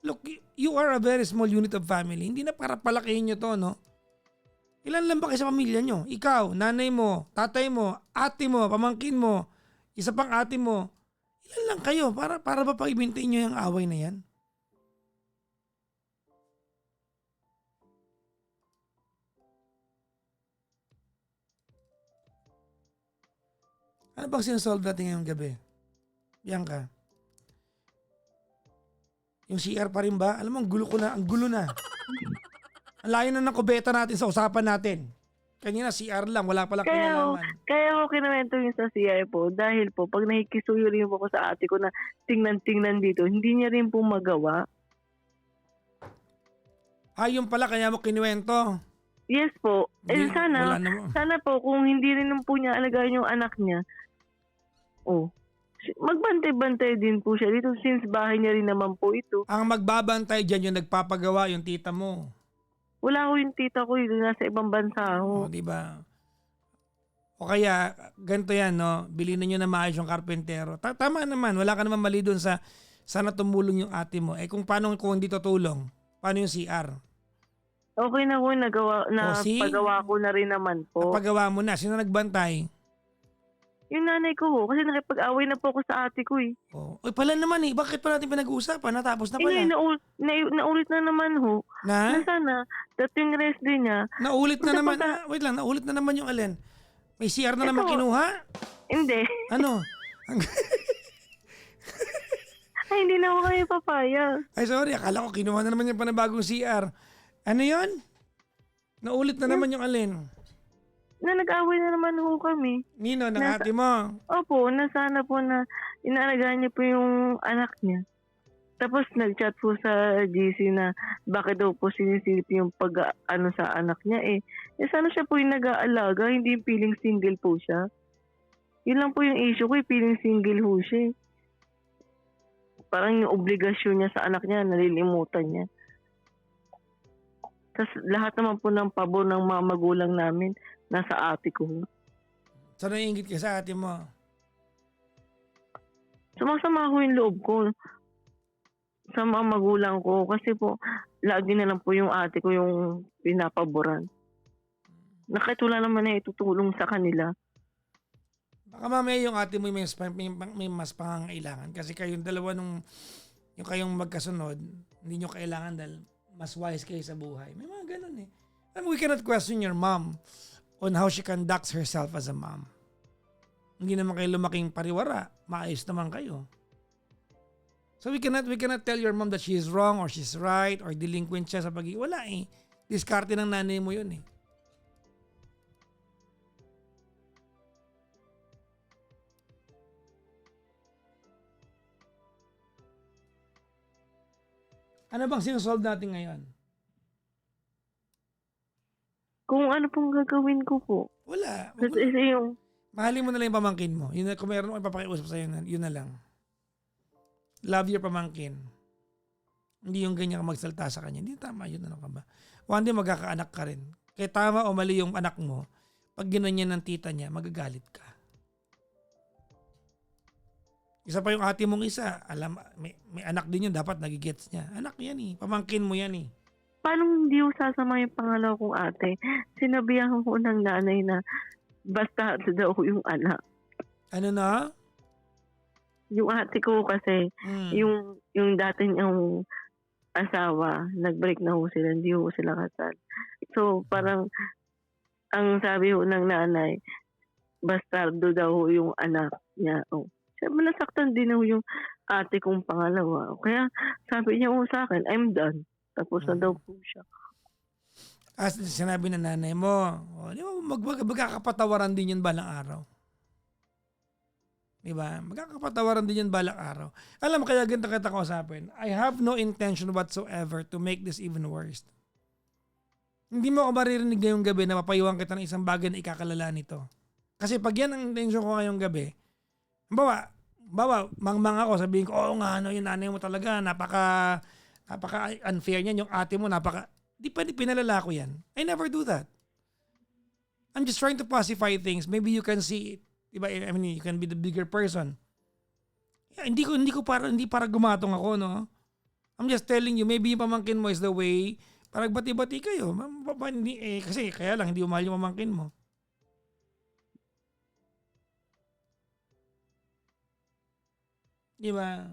Look, you are a very small unit of family. Hindi na para palakihin nyo to, no? Ilan lang ba kayo sa pamilya nyo? Ikaw, nanay mo, tatay mo, ate mo, pamangkin mo, isa pang ate mo. Ilan lang kayo? Para ba pag-ibintain nyo yung away na yan? Ano bang sinasolve natin ngayong gabi? Bianca? Yung CR pa rin ba? Alam mo, ang gulo ko na. Ang gulo na. Ang layo na ng kubeta natin sa usapan natin. Kanina CR lang. Wala pala kinalaman. Kaya ko kinuwento yung sa CI po dahil po pag nakikisuyo rin po ko sa ate ko na tingnan dito, hindi niya rin po magawa. Yung pala kaya mo kinuwento. Yes po. Hindi, wala Sana, naman. sana po kung hindi rin po niya alagaan yung anak niya, magbantay-bantay din po siya dito since bahay niya rin naman po ito. Ang magbabantay dyan yung nagpapagawa, yung tita mo. Wala ko yung tita ko yun, nasa ibang bansa O, ho. di ba? O kaya, ganito yan, no? Bilhin niyo na maayos yung karpentero. Tama naman, wala ka naman mali doon sa sana tumulong yung ate mo. Kung paano kung hindi tutulong, paano yung CR? Okay na po, see? pagawa ko na rin naman po. Pagawa mo na, sino nagbantay? Yung nanay ko ho, kasi nakipag-away na po ako sa ate ko eh. Oh. Oy, pala naman bakit pa natin pinag-uusapan? Natapos na pala. Ngayon, naulit na naman ho. Na? Na sana, dating rest din niya. Naulit na Basta naman. pagka- Wait lang, naulit na naman yung alin. May CR na naman Ito. kinuha? Hindi. Ano? Ay, hindi na ako kayo papayag. Ay, sorry. Akala ko kinuha na naman yung panabagong CR. Ano yon? Naulit na naman yung alin. Na nag-away na naman ho kami. Nino, ng ate mo. Opo, na sana po na inaalagaan niya po yung anak niya. Tapos nag-chat po sa GC na bakit daw po sinisilip yung pag-ano sa anak niya eh. Sana siya po yung nag-aalaga, hindi yung feeling single po siya. Yun lang po yung issue ko, feeling single ho siya eh. Parang yung obligasyon niya sa anak niya, nalilimutan niya. Tapos lahat naman po ng pabor ng mga magulang namin, nasa ate ko. So, naiingit ka sa ate mo. Sumasama ko yung loob ko sa mga magulang ko kasi po lagi na lang po yung ate ko yung pinapaboran. Na kahit wala naman na itutulong sa kanila. Baka mamaya yung ate mo may mas pangangailangan. Kasi kayong dalawa yung kayong magkasunod, hindi nyo kailangan dahil mas wise kayo sa buhay. May mga ganun eh. And we cannot question your mom on how she conducts herself as a mom. Hindi naman kayo lumaking pariwara. Maayos naman kayo. So we cannot tell your mom that she is wrong or she's right or delinquent siya sa wala eh. Diskarte ng nanay mo yun eh. Ano bang sinusolve natin ngayon? Kung ano pong gagawin ko po. Wala. Kasi yung Mahalin mo na lang yung pamangkin mo. Yun na, kung meron akong ipapakiusap sa'yo, yun na lang. Love your pamangkin. Hindi yung ganyan ka magsalta sa kanya. Hindi tama yun. Ano ka ba? One day magkakaanak ka rin. Kaya tama o mali yung anak mo, pag ginanyan ng tita niya, magagalit ka. Isa pa yung ate mong isa. Alam, may anak din yun. Dapat nagigets niya. Anak yan eh. Pamangkin mo yan eh. paano hindi ko sasama yung pangalaw kong ate? Sinabihan ko ng nanay na basta daw yung anak. Ano na? Yung ate ko kasi, yung dati niyang asawa, nag-break na ho sila, hindi ho sila kasal. So, parang, ang sabi ho ng nanay, bastardo daw ho yung anak niya. Oh. Sabi, nasaktan din ho yung ate kong pangalawa. Kaya, sabi niya ho sa akin, I'm done. Tapos na daw po siya. As sinabi ng nanay mo, di ba magkakapatawaran din yun balang araw. Di ba? Magkakapatawaran din yun balang araw. Alam mo, kaya ganito kita kausapin. I have no intention whatsoever to make this even worse. Hindi mo ako maririnig ngayong gabi na mapayuhan kita ng isang bagay na ikakalala nito. Kasi pag yan ang intention ko ngayong gabi, mangmang ako, sabihin ko, oo nga, yung nanay mo talaga, napaka unfair niyan, yung ate mo, di pwede pinalala ko yan. I never do that. I'm just trying to pacify things. Maybe you can see it. Diba? I mean, you can be the bigger person. Yeah, hindi para gumatong ako, no? I'm just telling you, maybe yung pamangkin mo is the way para bati-bati kayo. Kasi kaya lang, hindi mo mahal yung pamangkin mo. Di ba?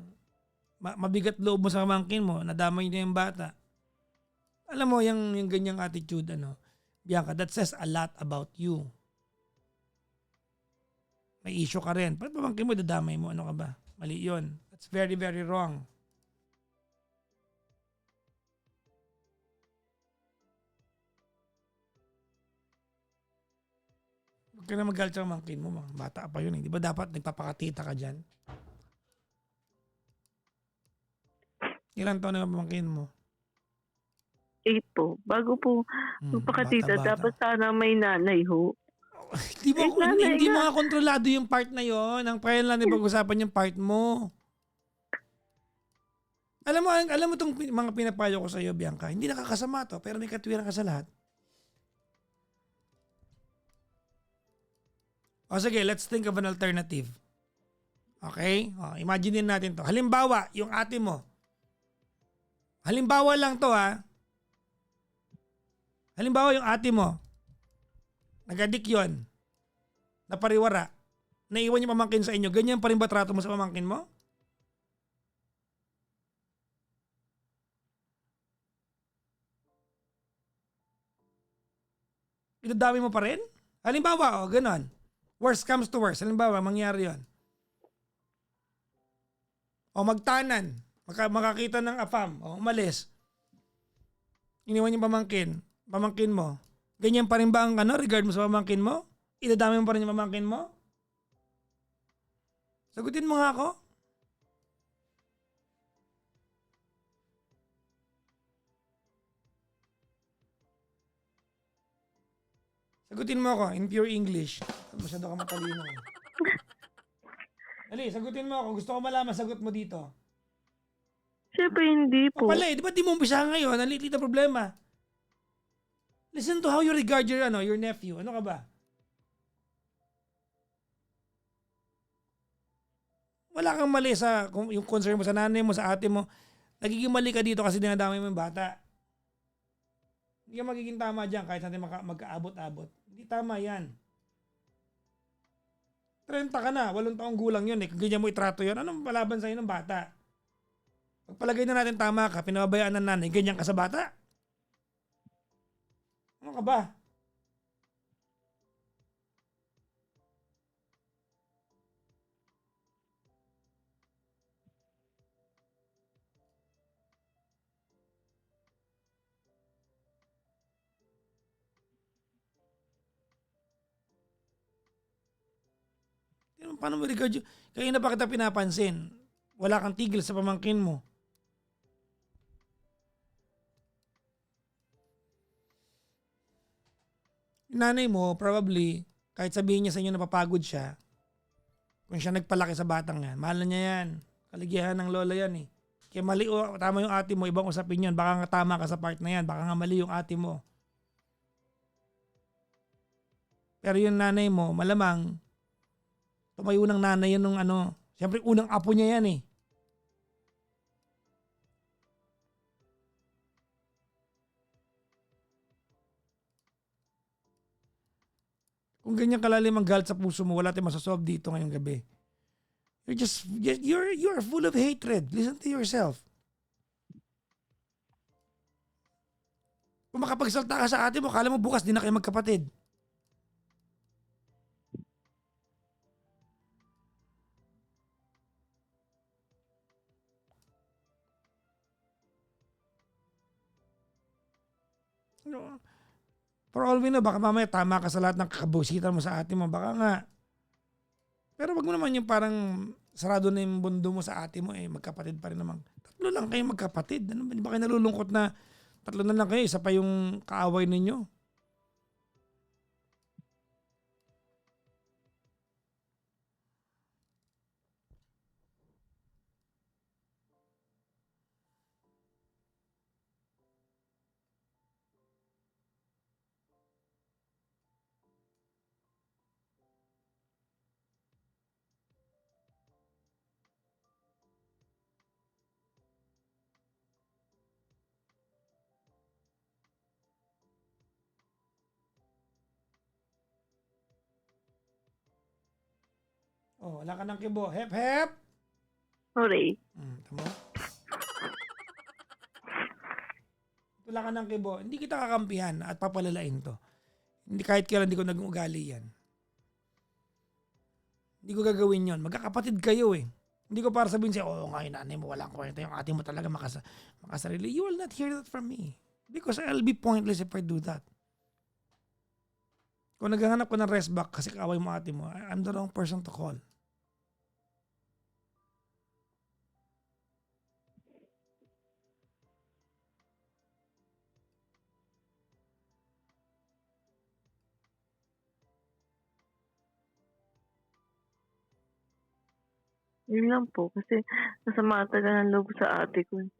Mabigat loob mo sa pamangkin mo, nadamay na yung bata. Alam mo, yung ganyang attitude, Bianca, that says a lot about you. May issue ka rin. Ba't pamangkin mo, dadamay mo? Ano ka ba? Mali yun. That's very, very wrong. Huwag ka na magalit sa pamangkin mo. Mga bata pa yun. Di ba dapat nagpapakatita ka dyan? Ilan taon na yung pamangkin mo? 8 po. Bago po magpakatita, bata-bata. dapat sana may nanay ho. Hindi mo nga kontrolado yung part na yon. Ang kaya lang pag-usapan yung part mo. Alam mo itong mga pinapayo ko sa iyo, Bianca, hindi nakakasama to, pero may katwiran ka sa lahat. O sige, let's think of an alternative. Okay? O, imagine natin to. Halimbawa, yung ate mo. Halimbawa lang to, ha. Halimbawa yung ate mo. Nag-addict yun. Napariwara. Naiwan yung pamangkin sa inyo. Ganyan pa rin ba trato mo sa pamangkin mo? Idadami mo pa rin? Halimbawa, ganon. Worst comes to worst. Halimbawa, mangyari yon. O magtanan. Makakita ng afam. O umalis. Iniwan yung pamangkin mo. Ganyan pa rin ba ang regard mo sa pamangkin mo? Idadami mo pa rin yung pamangkin mo? Sagutin mo nga ako. Sagutin mo ako in pure English. Masyado ka matalino. Dali, sagutin mo ako. Gusto ko malaman sagot mo dito. Siyempre hindi po. Di ba di mo umpisa ngayon? Ang liit na problema. Listen to how you regard your nephew. Ano ka ba? Wala kang mali sa yung concern mo sa nanay mo, sa ate mo. Nagiging mali ka dito kasi dinadamay mo yung bata. Hindi ka magiging tama dyan kahit natin magkaabot-abot. Hindi tama yan. 30 ka na, 8 taong gulang yun eh. Kung ganyan mo itrato yun, anong palaban sa'yo ng bata? Pagpalagay na natin tama ka, pinababayaan ng nanay, ganyan ka sa bata? Ano ka ba? Paano mo regard yun? Kaya na ba kita pinapansin? Wala kang tigil sa pamangkin mo. Yung nanay mo, probably, kahit sabihin niya sa inyo napapagod siya, kung siya nagpalaki sa batang yan, mahal na niya yan. Kaligayahan ng lola yan eh. Kaya mali tama yung ate mo, ibang usapin yun. Baka nga tama ka sa part na yan, baka nga mali yung ate mo. Pero yung nanay mo, malamang, tumayo ng nanay yun nung siyempre unang apo niya yan eh. Kung ganyan kalalim ang galit sa puso mo, wala tayong masasolve dito ngayong gabi. You're full of hatred. Listen to yourself. Kung makapagsalta ka sa ate mo, kala mo bukas di na kayo magkapatid. No, for all we know, baka mamaya tama ka sa lahat ng kakabusitan mo sa ate mo. Baka nga. Pero wag mo naman yung parang sarado na yung mundo mo sa ate mo eh. Magkapatid pa rin naman. Tatlo lang kayo magkapatid. Ano ba? Di ba kayo nalulungkot na tatlo na lang kayo? Isa pa yung kaaway ninyo. Oh, wala ka ng kibo. Hep, hep! Hooray. Tama? Wala ka ng kibo. Hindi kita kakampihan at papalalain to. Hindi kahit kailan hindi ko naging ugali yan. Hindi ko gagawin yon. Magkakapatid kayo eh. Hindi ko para sabihin siya, oh nga yung nanay mo walang kwenta. Yung ate mo talaga makasarili. You will not hear that from me. Because I'll be pointless if I do that. Kung naghahanap ko ng rest back kasi kaaway mo ate mo, I'm the wrong person to call. Yun lang po. Kasi nasama talaga ng loob sa ate ko.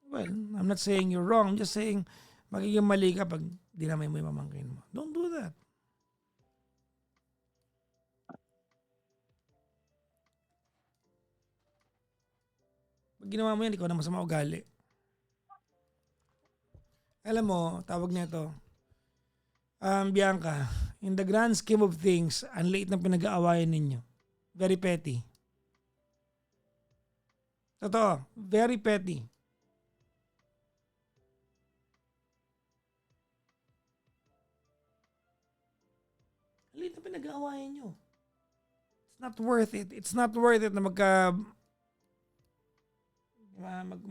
Well, I'm not saying you're wrong. I'm just saying magiging mali ka pag dinamay mo yung mamangkin mo. Don't do that. Pag ginawa mo yan, ikaw na masama ugali. Alam mo, tawag nito, Bianca, in the grand scheme of things, ang liit ng pinag-aawayan ninyo. Very petty. Totoo, very petty. Ang liit ng pinag-aawayan nyo. It's not worth it. It's not worth it na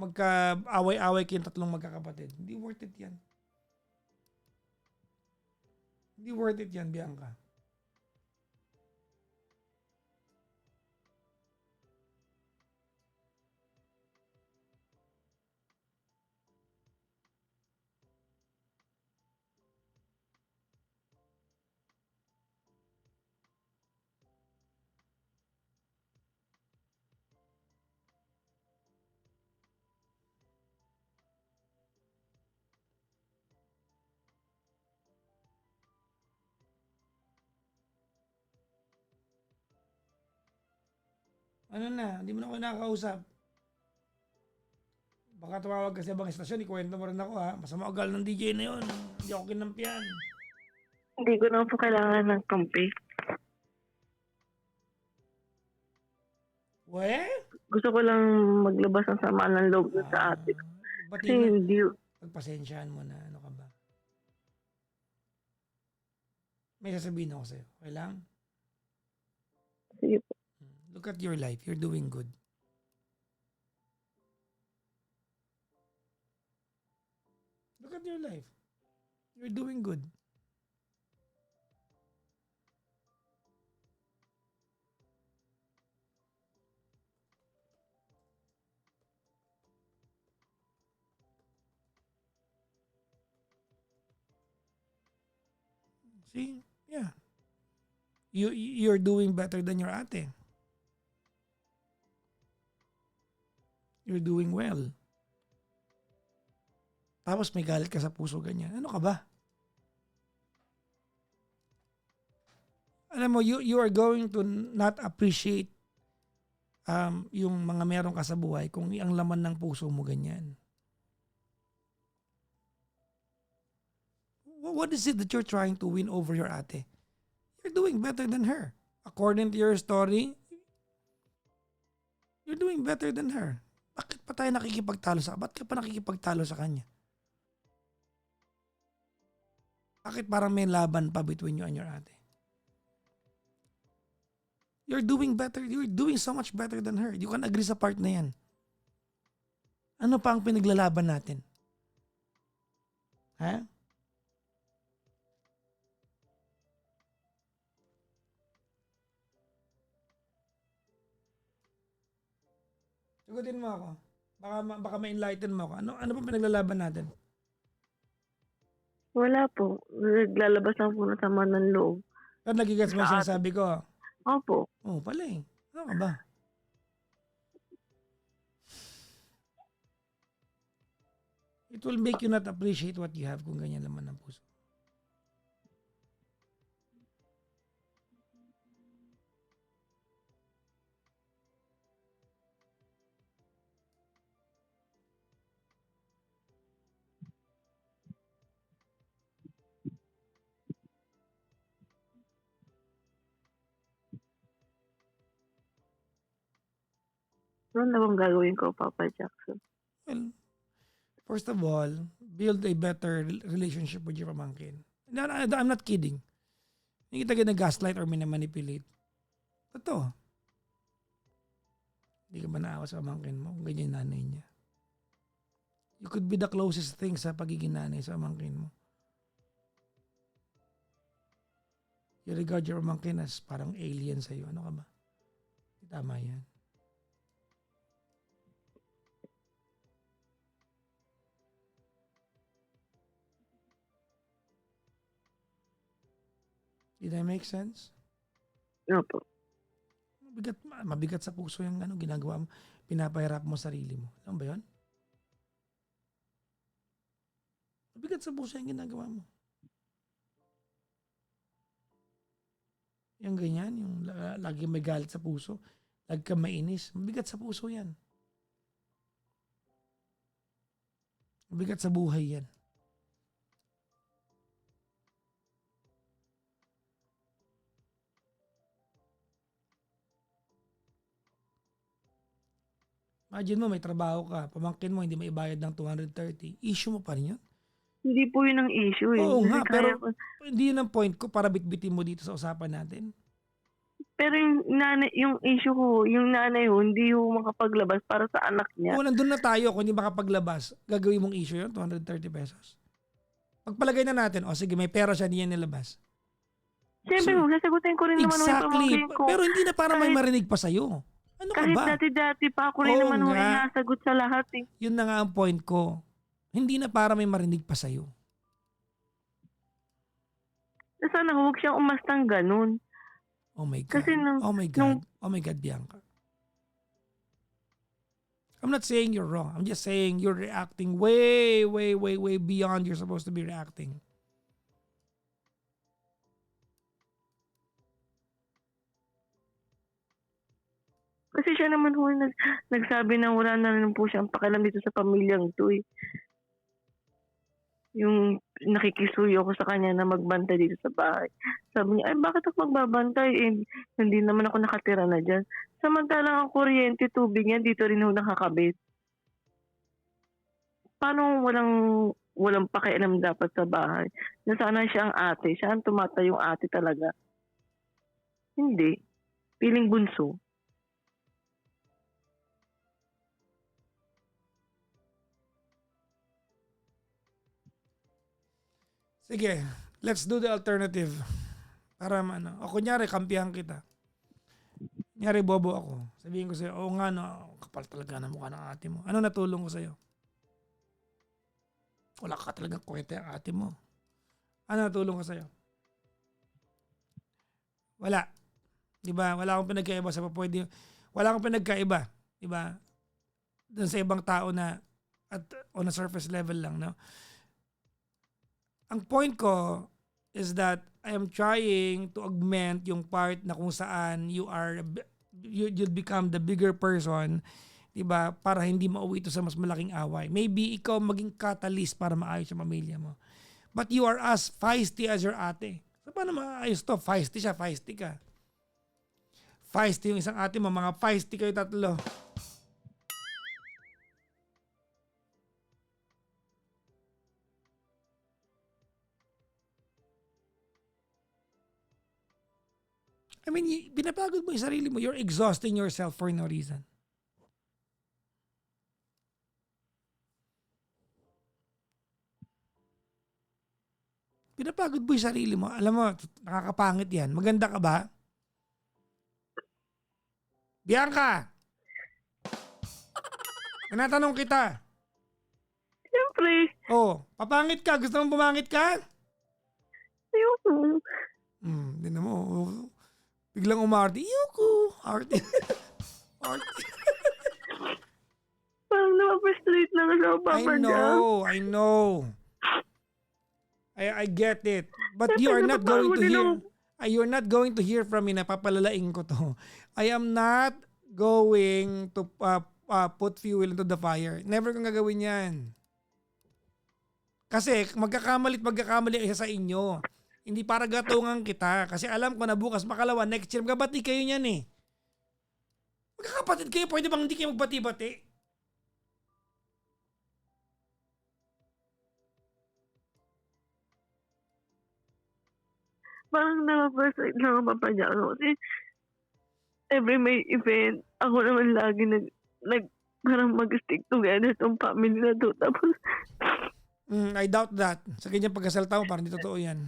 magka-away-away kayong tatlong magkakapatid. Hindi worth it yan. Hindi worth it yan, Bianca. Ano na, hindi mo na ako nakakausap. Baka tumawag ka sa ibang estasyon, ikwento mo rin ako ha. Masama ugal ng DJ na yun. Hindi ako kinampiyan. Hindi ko na po kailangan ng kampi. We? Gusto ko lang maglabas ng sama ng loob sa ate ko. Bati Kasi na. hindi, Pagpasensyaan mo na. Ano ka ba? May sasabihin ako sa'yo. Okay lang? sige po. Look at your life. You're doing good. Look at your life. You're doing good. See? Yeah. You're doing better than your ate. You're doing well. Tapos may galit ka sa puso ganyan. Ano ka ba? Alam mo, you are going to not appreciate yung mga meron ka sa buhay kung ang laman ng puso mo ganyan. What is it that you're trying to win over your ate? You're doing better than her. According to your story, you're doing better than her. Bakit pa tayo nakikipagtalo sa Ba't ka pa nakikipagtalo sa kanya? Bakit parang may laban pa between you and your ate? You're doing better. You're doing so much better than her. You can agree sa part na yan. Ano pa ang pinaglalaban natin? Ha? Sagutin mo ako. Baka ma-enlighten mo ako. Ano pa pinaglalaban natin? Wala po. Naglalabas lang po ng sama ng loob. Pero nagigets mo yung Sa ate. sinasabi ko. Opo. Oo, pala eh. Ano ka ba? It will make you not appreciate what you have kung ganyan naman ang puso. Ano na bang gagawin ko, Papa Jackson? Well, first of all, build a better relationship with your pamangkin. No, I'm not kidding. Hindi kita gina-gaslight or minamanipulate. Totoo. Hindi ka ba naawa sa pamangkin mo kung ganyan yung nanay niya? You could be the closest thing sa pagiging nanay sa pamangkin mo. You regard your pamangkin as parang alien sa'yo. Ano ka ba? Hindi tama yan. Did that make sense? Opo. Mabigat sa puso yung ginagawa mo. Pinapahirap mo sarili mo. Alam ba yun? Mabigat sa puso yung ginagawa mo. Yung ganyan, yung lagi may galit sa puso, lagi ka mainis, mabigat sa puso yan. Mabigat sa buhay yan. Imagine mo, may trabaho ka, pamangkin mo, hindi maibayad ng 230, issue mo pa rin yun? Hindi po yun ang issue eh. Oo Kasi nga, kaya pero ko- hindi yun ang point ko para bitbitin mo dito sa usapan natin. Pero yung issue ko, yung nanay ko, hindi yung makapaglabas para sa anak niya. Kung nandun na tayo, kung hindi makapaglabas, gagawin mong issue yun, 230 pesos. Pagpalagay na natin, o sige, may pera siya, hindi yan nilabas. Siyempre, sasagutin ko rin naman yung Exactly. pamangkin ko. Pero hindi na para may Kahit- marinig pa sa'yo. Ano ka Kahit ba? dati-dati pa ako rin Oo naman nga. nasagot sa lahat eh. Yun na nga ang point ko. Hindi na para may marinig pa sa'yo. Sana huwag siyang umastang ganun. Oh my God. Kasi Oh my God. Oh my God, Bianca. I'm not saying you're wrong. I'm just saying you're reacting way, way, way, way beyond you're supposed to be reacting. Kasi siya naman ho nagsabi na wala na rin po siyang pakialam dito sa pamilyang to eh. Yung nakikisuyo ako sa kanya na magbantay dito sa bahay. Sabi niya, ay bakit ako magbabantay? Eh, hindi naman ako nakatira na dyan. Samantalang ang kuryente, tubig niya, dito rin ho nakakabit. Paano walang pakialam dapat sa bahay? Na sana siya ang ate. Siya ang tumatayong ate talaga. Hindi. Piling bunso. Sige, let's do the alternative. Para o kunyari, kampihan kita. Kunyari, bobo ako. Sabihin ko sa'yo, oo nga, no, kapal talaga na mukha ng ate mo. Ano natulong ko sa'yo? Wala ka talagang kwenta yung ate mo. Ano natulong ko sa'yo? Wala. Diba? Wala akong pinagkaiba sa pwede. Wala akong pinagkaiba. Diba? Doon sa ibang tao na at on a surface level lang, no? Ang point ko is that I am trying to augment yung part na kung saan you'll become the bigger person, 'di ba? Para hindi mauwi ito sa mas malaking away. Maybe ikaw maging catalyst para maayos yung pamilya mo. But you are as feisty as your ate. So paano maayos to? Feisty siya, feisty ka. Feisty yung isang ate mo, mga feisty kayo tatlo. I mean, pinapagod mo yung sarili mo. You're exhausting yourself for no reason. Pinapagod mo yung sarili mo. Alam mo, nakakapangit yan. Maganda ka ba? Bianca! Tinatanong kita. Siyempre, Papangit ka. Gusto mong pumangit ka? ayoko. Di na mo. Biglang umarte. Yuko! Arte. Arte. Parang na-frustrate na kasi ako, Papa Jack. I know. I get it. But Siyempre, you are not going to napapagod din hear. ako. You're not going to hear from me. Napapalalaing ko to. I am not going to put fuel into the fire. Never kong gagawin yan. Kasi magkakamali isa sa inyo. Hindi para gatungan kita. Kasi alam ko na bukas makalawa, next year, magkabati kayo niyan eh. Magkakapatid kayo, pwede bang hindi kayo magbati-bati? Parang na-frustrate lang ako, Papa Jack. Kasi every may event, ako naman lagi parang mag-stick together tong family na to. Tapos, I doubt that. Sa kanyang pagkasalta mo, parang hindi totoo yan.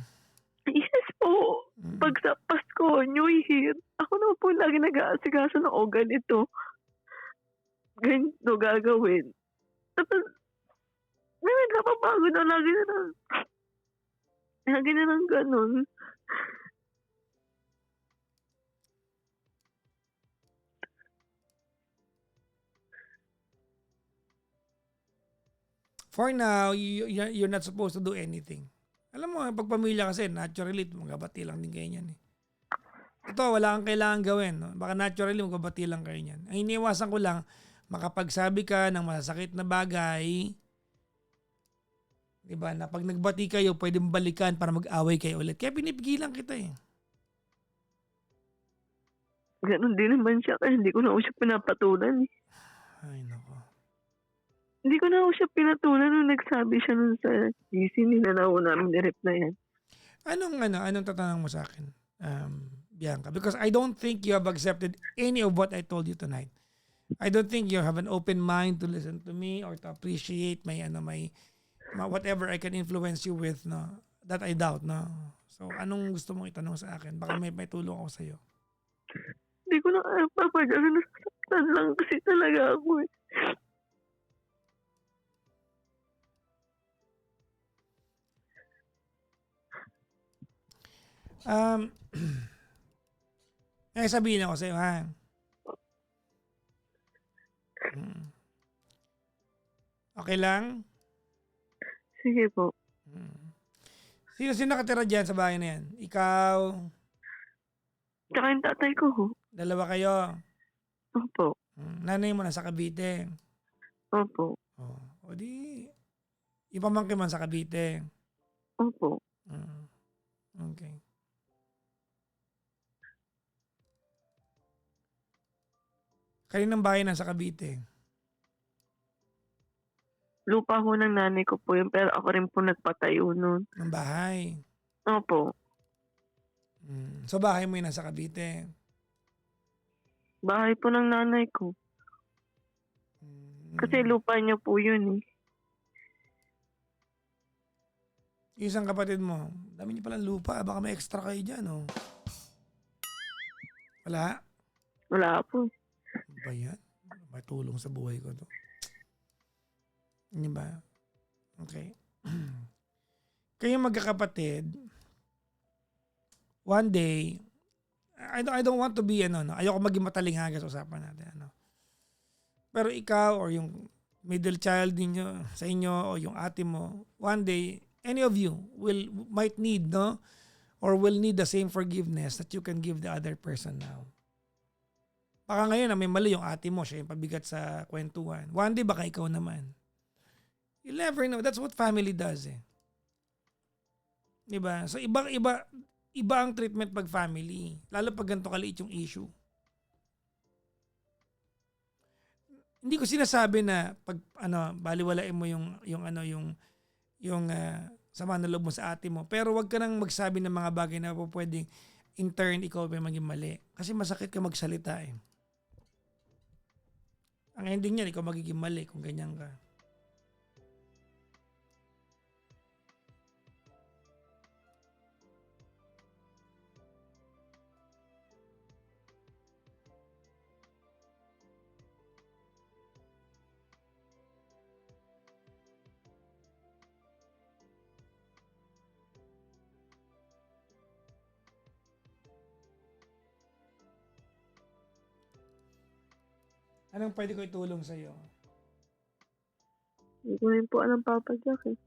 yes po, pag sa Pasko, New Year, ako naman po lagi nag-aasikaso na, ganito. Ganito gagawin. Tapos, ngayon, napapagod na lagi na lang ganun. For now, you're not supposed to do anything. Alam mo, pag pamilya kasi, naturally, magkabati lang din kayo niyan eh. Ito, wala kang kailangan gawin. No? Baka naturally, magkabati lang kayo niyan. Ang iniwasan ko lang, makapagsabi ka ng masasakit na bagay, diba, na pag nagbati kayo, pwede balikan para mag-away kayo ulit. Kaya pinipigilan kita eh. Ganon din naman siya, kaya hindi ko na siya pinapatulan eh. Ay, nako. Hindi ko na siya pinatulan nung nagsabi siya nun sa GC, ninanaw namin ni-rep na yan. Anong tatanong mo sa akin, Bianca? Because I don't think you have accepted any of what I told you tonight. I don't think you have an open mind to listen to me or to appreciate my whatever I can influence you with, no? That I doubt, no? So, anong gusto mong itanong sa akin? Baka may tulong ako sa'yo. Hindi ko na kaya, Papa Jack, nasasaktan lang kasi talaga ako eh. Sabihin ako sa'yo, ha? Okay lang? Sige po. Sino nakatira dyan sa bahay na yan? Ikaw? Tsaka yung tatay ko ho. Dalawa kayo? Opo. Nanay mo nasa Cavite? Opo. O di, ipamangkin man sa Cavite? Opo. Okay. Kaninang bahay nasa Cavite? Lupa ho ng nanay ko po yun, pero ako rin po nagpatayo nun. Ng bahay? Opo. So bahay mo yun nasa Cavite? Bahay po ng nanay ko. Kasi lupa niya po yun eh. Yung isang kapatid mo, dami niyo palang lupa. Baka may extra kayo dyan, oh. Wala? Wala po. Ano ba yan? May tulong sa buhay ko to. Hindi ba? Okay. Kayo magkakapatid, one day, I don't want to be, ayoko maging matalinghaga sa usapan natin, Pero ikaw or yung middle child ninyo, sa inyo, o yung ate mo, one day, any of you might need, or will need the same forgiveness that you can give the other person now. Baka ngayon na may mali yung ate mo, siya yung pabigat sa kwentuhan. One day baka ikaw naman. You'll never know. That's what family does eh. Diba? So iba ang treatment pag family. Lalo pag ganito kaliit yung issue. Hindi ko sinasabi na pag baliwalain mo yung sama na loob mo sa ate mo. Pero wag ka nang magsabi ng mga bagay na pwedeng in turn ikaw may maging mali. Kasi masakit ka magsalita eh. Ang ending niyan, ikaw magiging mali kung ganyan ka. Anong pwede ko itulong sa'yo? Hindi ko rin po alam, Papa Jack eh.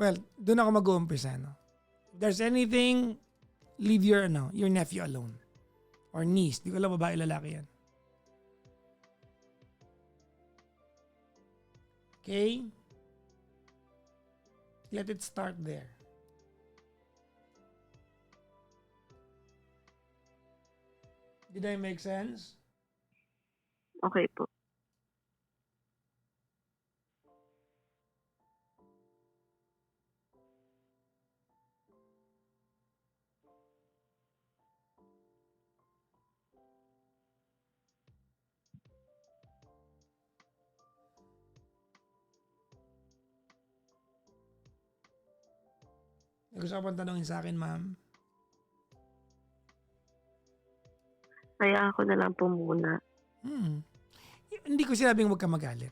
Well, doon ako mag-uumpisa, no? If there's anything, leave your nephew alone. Or niece. Di ko alam babae lalaki yan. Okay? Let it start there. Did I make sense? Okay po. Gusto ko pang tanongin sa akin, ma'am. Kaya ako na lang po muna. Hindi ko sinabing huwag ka magalit.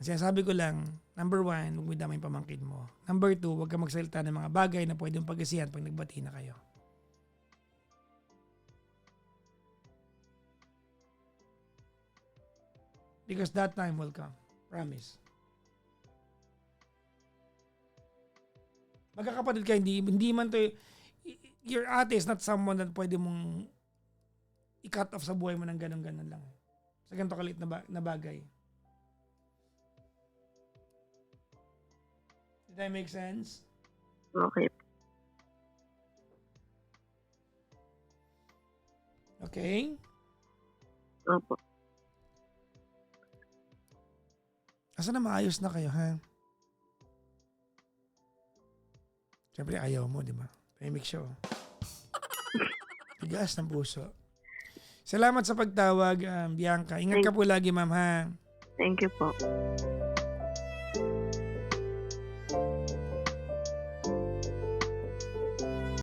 Sinasabi ko lang, number 1, huwag mo damay pamangkin mo. Number 2, huwag ka magsalita ng mga bagay na pwedeng pag-asihan pag nagbati na kayo. Because that time will come. Promise. Magkakapatid ka, hindi man to, your ate is not someone that pwede mong i-cut off sa buhay mo ng ganun-ganun lang. Sa ganito kalit na bagay. Did that make sense? Okay. Okay? Opo. Asa na maayos na kayo, ha? Siyempre, ayaw mo, di ba? Make sure. Tigas ng puso. Salamat sa pagtawag, Bianca. Ingat ka po lagi, ma'am, ha? Thank you po.